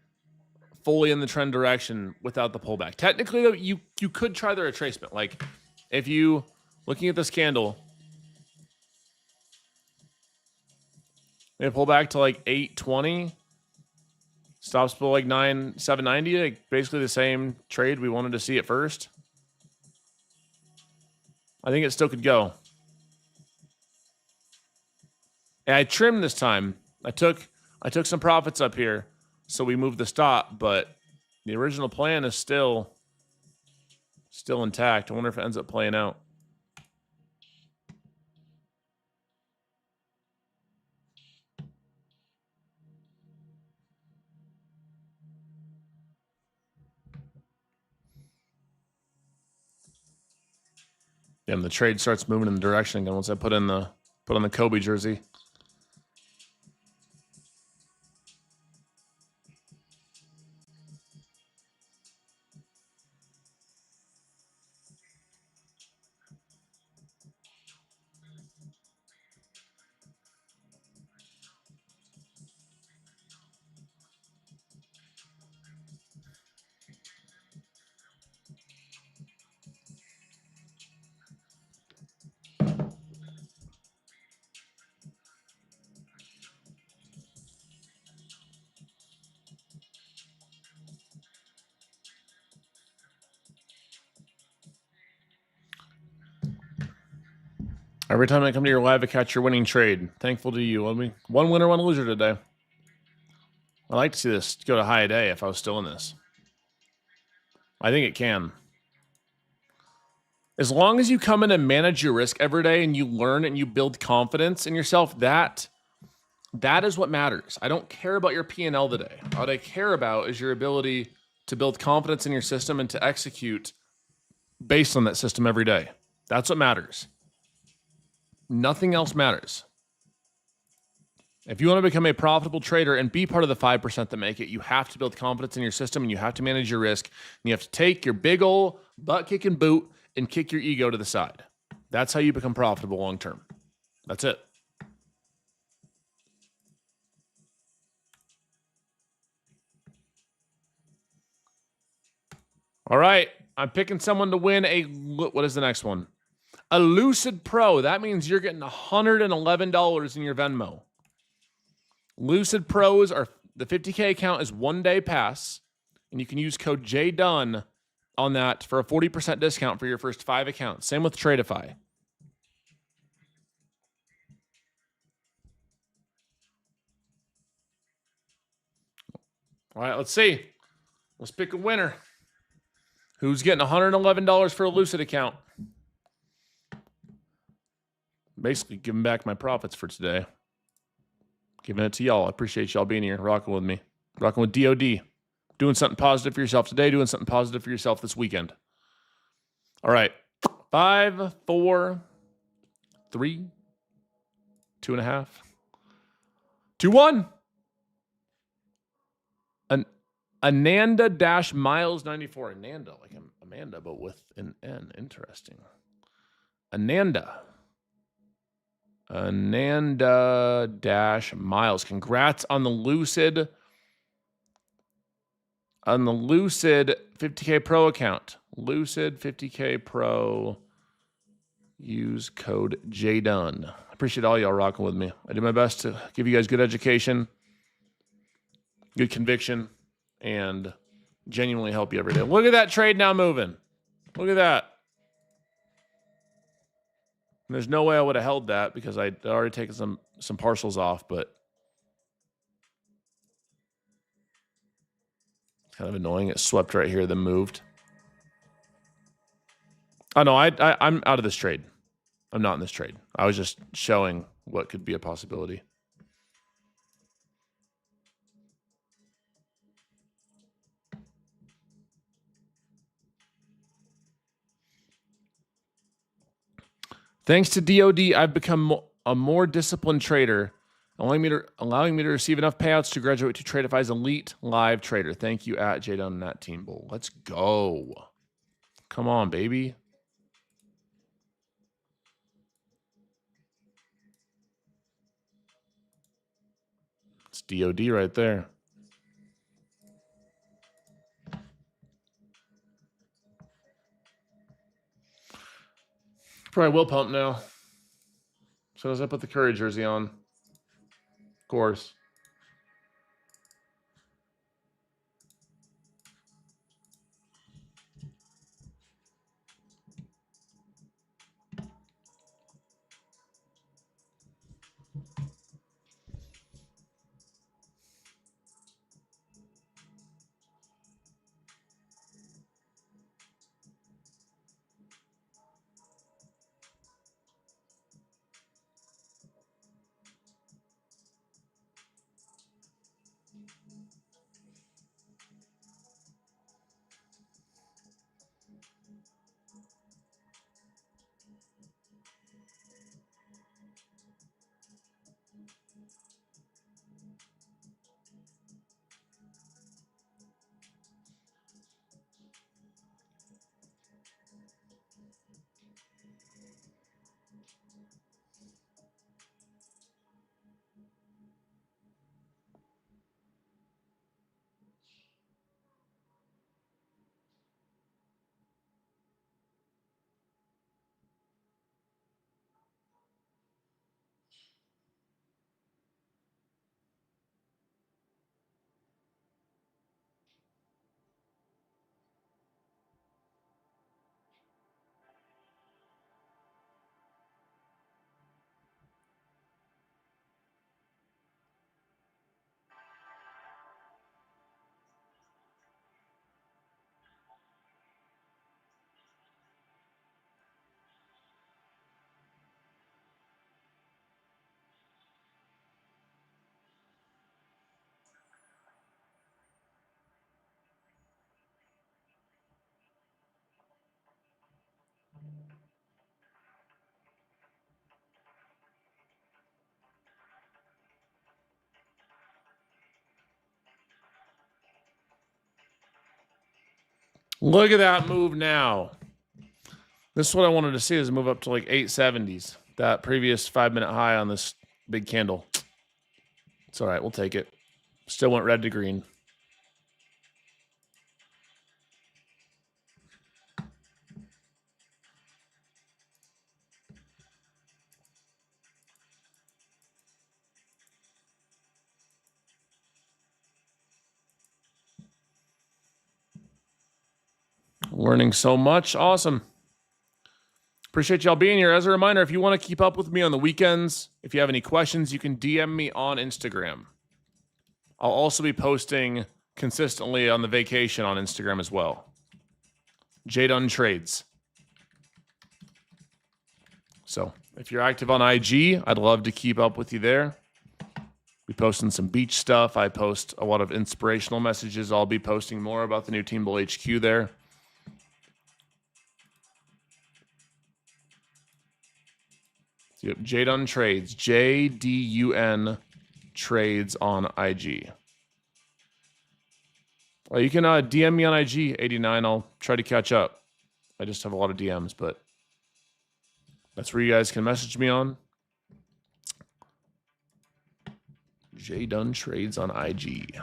fully in the trend direction without the pullback. Technically, though, you could try the retracement. Like, if you, looking at this candle, they pull back to like 820, stops below like 790, like basically the same trade we wanted to see at first. I think it still could go. And I trimmed this time. I took some profits up here, so we moved the stop, but the original plan is still intact. I wonder if it ends up playing out. And the trade starts moving in the direction again once I put on the Kobe jersey. Every time I come to your live, I catch your winning trade. Thankful to you. One winner, one loser today. I'd like to see this go to high a day if I was still in this. I think it can. As long as you come in and manage your risk every day and you learn and you build confidence in yourself, that is what matters. I don't care about your P&L today. What I care about is your ability to build confidence in your system and to execute based on that system every day. That's what matters. Nothing else matters. If you want to become a profitable trader and be part of the 5% that make it, you have to build confidence in your system and you have to manage your risk. And you have to take your big old butt kicking boot and kick your ego to the side. That's how you become profitable long term. That's it. All right. I'm picking someone to win what is the next one? A Lucid Pro. That means you're getting $111 in your Venmo. Lucid Pros are the 50K account is 1 day pass, and you can use code Jdun on that for a 40% discount for your first 5 accounts. Same with Tradeify. All right, let's see. Let's pick a winner. Who's getting $111 for a Lucid account? Basically giving back my profits for today. Giving it to y'all. I appreciate y'all being here, rocking with me. Rocking with DOD. Doing something positive for yourself today, doing something positive for yourself this weekend. All right. 5, 4, 3, 2.5, 2, 1. Ananda-Miles94. Ananda, like Amanda, but with an N. Interesting. Ananda-Miles. Congrats on the Lucid 50K Pro account. Lucid 50K Pro. Use code Jdun. I appreciate all y'all rocking with me. I did my best to give you guys good education, good conviction, and genuinely help you every day. Look at that trade now moving. Look at that. And there's no way I would have held that because I'd already taken some partials off, but it's kind of annoying. It swept right here, then moved. Oh, no, I'm out of this trade. I'm not in this trade. I was just showing what could be a possibility. Thanks to DOD, I've become a more disciplined trader, allowing me to receive enough payouts to graduate to Tradeify's elite live trader. Thank you at Jdun and that Team Bull. Let's go. Come on, baby. It's DOD right there. Probably will pump now. So as I put the Curry jersey on. Of course. Look at that move now. This is what I wanted to see, is move up to like 870s. That previous 5-minute high on this big candle. It's all right. We'll take it. Still went red to green. Learning so much. Awesome. Appreciate y'all being here. As a reminder, if you want to keep up with me on the weekends, if you have any questions, you can DM me on Instagram. I'll also be posting consistently on the vacation on Instagram as well. Jdun Trades. So if you're active on IG, I'd love to keep up with you there. Be posting some beach stuff. I post a lot of inspirational messages. I'll be posting more about the new Team Bull HQ there. Yep, Jdun Trades. JDUN Trades on IG. Well, you can DM me on IG, 89. I'll try to catch up. I just have a lot of DMs, but that's where you guys can message me on. Jdun Trades on IG.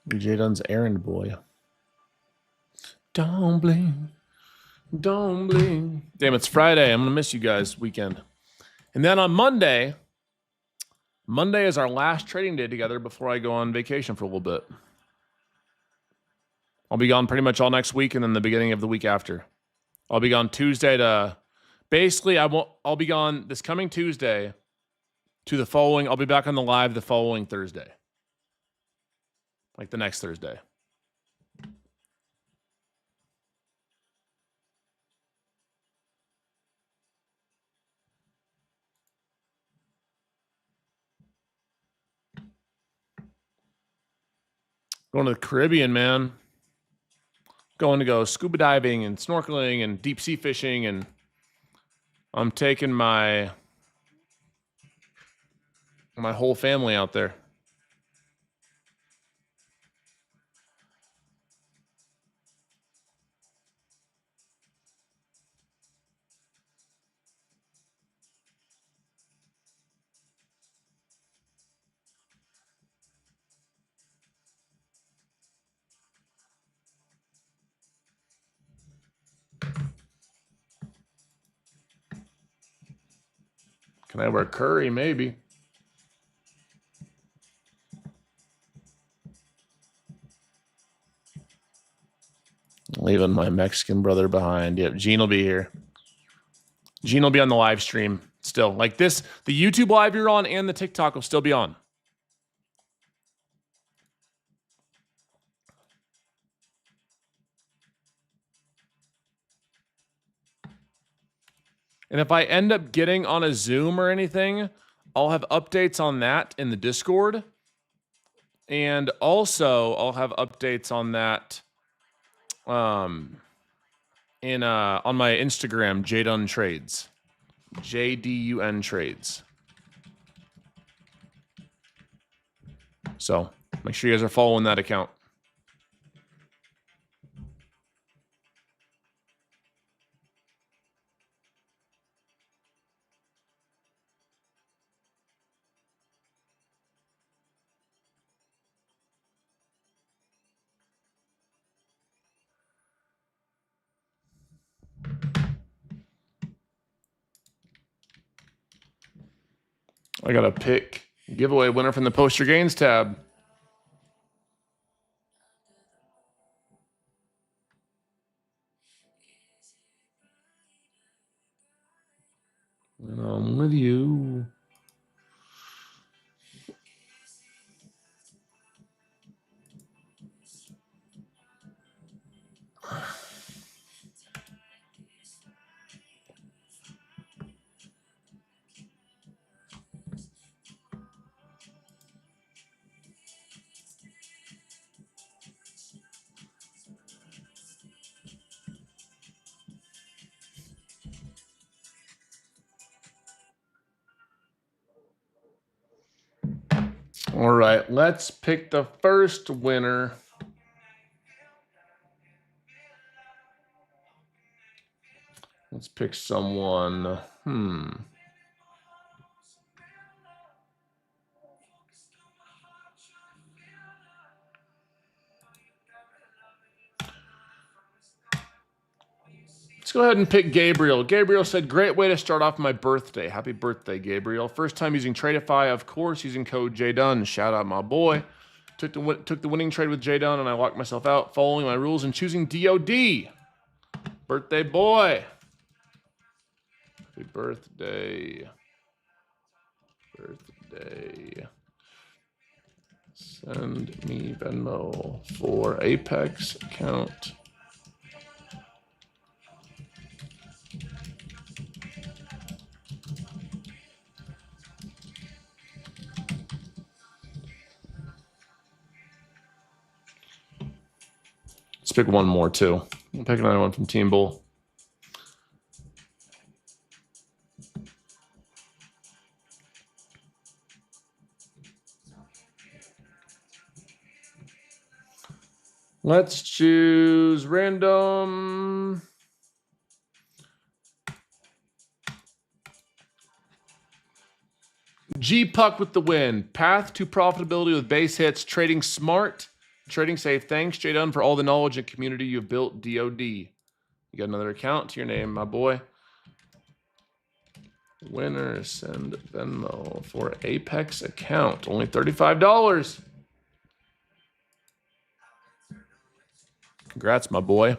Jdun's errand boy. Don't blink. Don't blink. Damn, it's Friday. I'm going to miss you guys weekend. And then on Monday is our last trading day together before I go on vacation for a little bit. I'll be gone pretty much all next week and then the beginning of the week after. I'll be gone Tuesday to... Basically, I'll be gone this coming Tuesday to the following... I'll be back on the live the following Thursday. Like the next Thursday. Going to the Caribbean, man. Going to go scuba diving and snorkeling and deep sea fishing, and I'm taking my whole family out there. Can I wear curry? Maybe. Leaving my Mexican brother behind. Yep, Gene will be here. Gene will be on the live stream still. Like this, the YouTube live you're on and the TikTok will still be on. And if I end up getting on a Zoom or anything, I'll have updates on that in the Discord. And also, I'll have updates on that on my Instagram, Jdun Trades. JDUN Trades. So make sure you guys are following that account. I got to pick giveaway winner from the Post Your Gains tab. And I'm with you. All right, let's pick the first winner. Let's pick someone. Let's go ahead and pick Gabriel. Gabriel said, great way to start off my birthday. Happy birthday, Gabriel. First time using Tradeify, of course, using code Jdun. Shout out my boy. Took the winning trade with Jdun, and I locked myself out, following my rules and choosing DOD. Birthday boy. Happy birthday. Birthday. Send me Venmo for Apex account. Let's pick one more too. We'll pick another one from Team Bull. Let's choose random. G-Puck with the win. Path to profitability with base hits. Trading smart. Trading safe. Thanks, Jdun, for all the knowledge and community you've built. DOD. You got another account to your name, my boy. Winner, send Venmo for Apex account. Only $35. Congrats, my boy.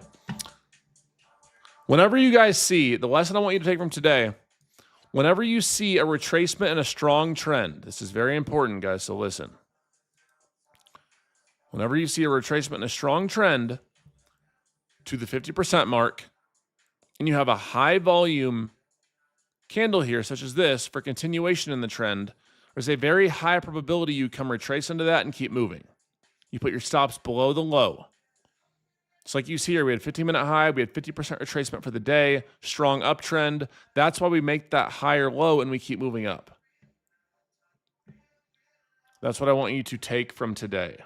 Whenever you guys see, the lesson I want you to take from today, whenever you see a retracement and a strong trend, this is very important, guys, so listen. Whenever you see a retracement and a strong trend to the 50% mark, and you have a high volume candle here, such as this, for continuation in the trend, there's a very high probability you come retrace into that and keep moving. You put your stops below the low. It's like you see here, we had 15-minute high, we had 50% retracement for the day, strong uptrend. That's why we make that higher low and we keep moving up. That's what I want you to take from today.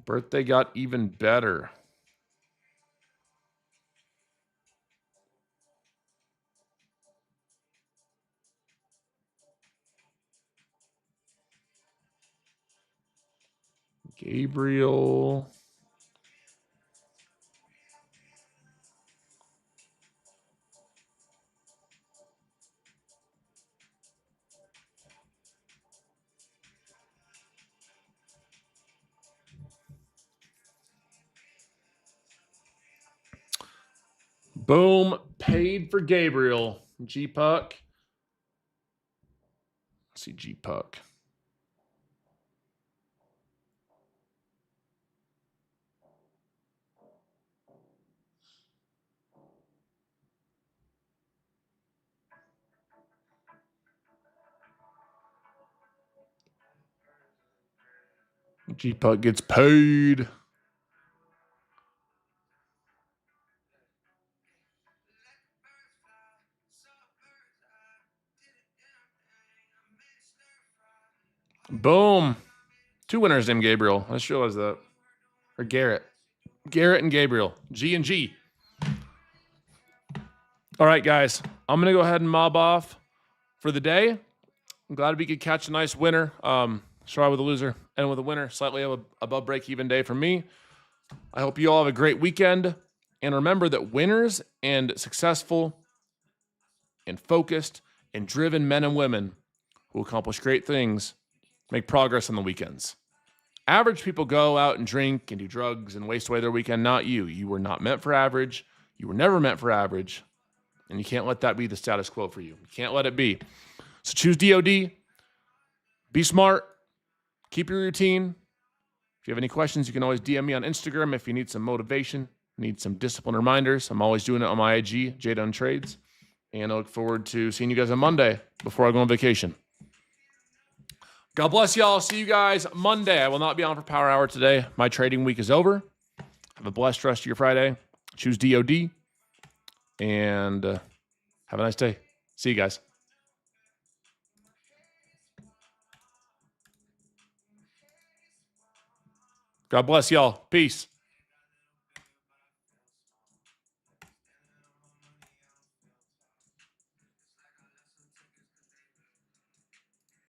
Birthday got even better. Gabriel. Boom. Paid for Gabriel. G-Puck. Let's see G-Puck. G-Puck gets paid. Boom. Two winners named Gabriel. I just realized that. Or Garrett. Garrett and Gabriel. G and G. All right, guys. I'm going to go ahead and mob off for the day. I'm glad we could catch a nice winner. Start with a loser, end with a winner. Slightly above break-even day for me. I hope you all have a great weekend. And remember that winners and successful and focused and driven men and women who accomplish great things make progress on the weekends. Average people go out and drink and do drugs and waste away their weekend. Not you. You were not meant for average. You were never meant for average. And you can't let that be the status quo for you. You can't let it be. So choose DOD. Be smart. Keep your routine. If you have any questions, you can always DM me on Instagram if you need some motivation, need some discipline reminders. I'm always doing it on my IG, Jdun Trades. And I look forward to seeing you guys on Monday before I go on vacation. God bless y'all. See you guys Monday. I will not be on for Power Hour today. My trading week is over. Have a blessed rest of your Friday. Choose DOD. And have a nice day. See you guys. God bless y'all. Peace.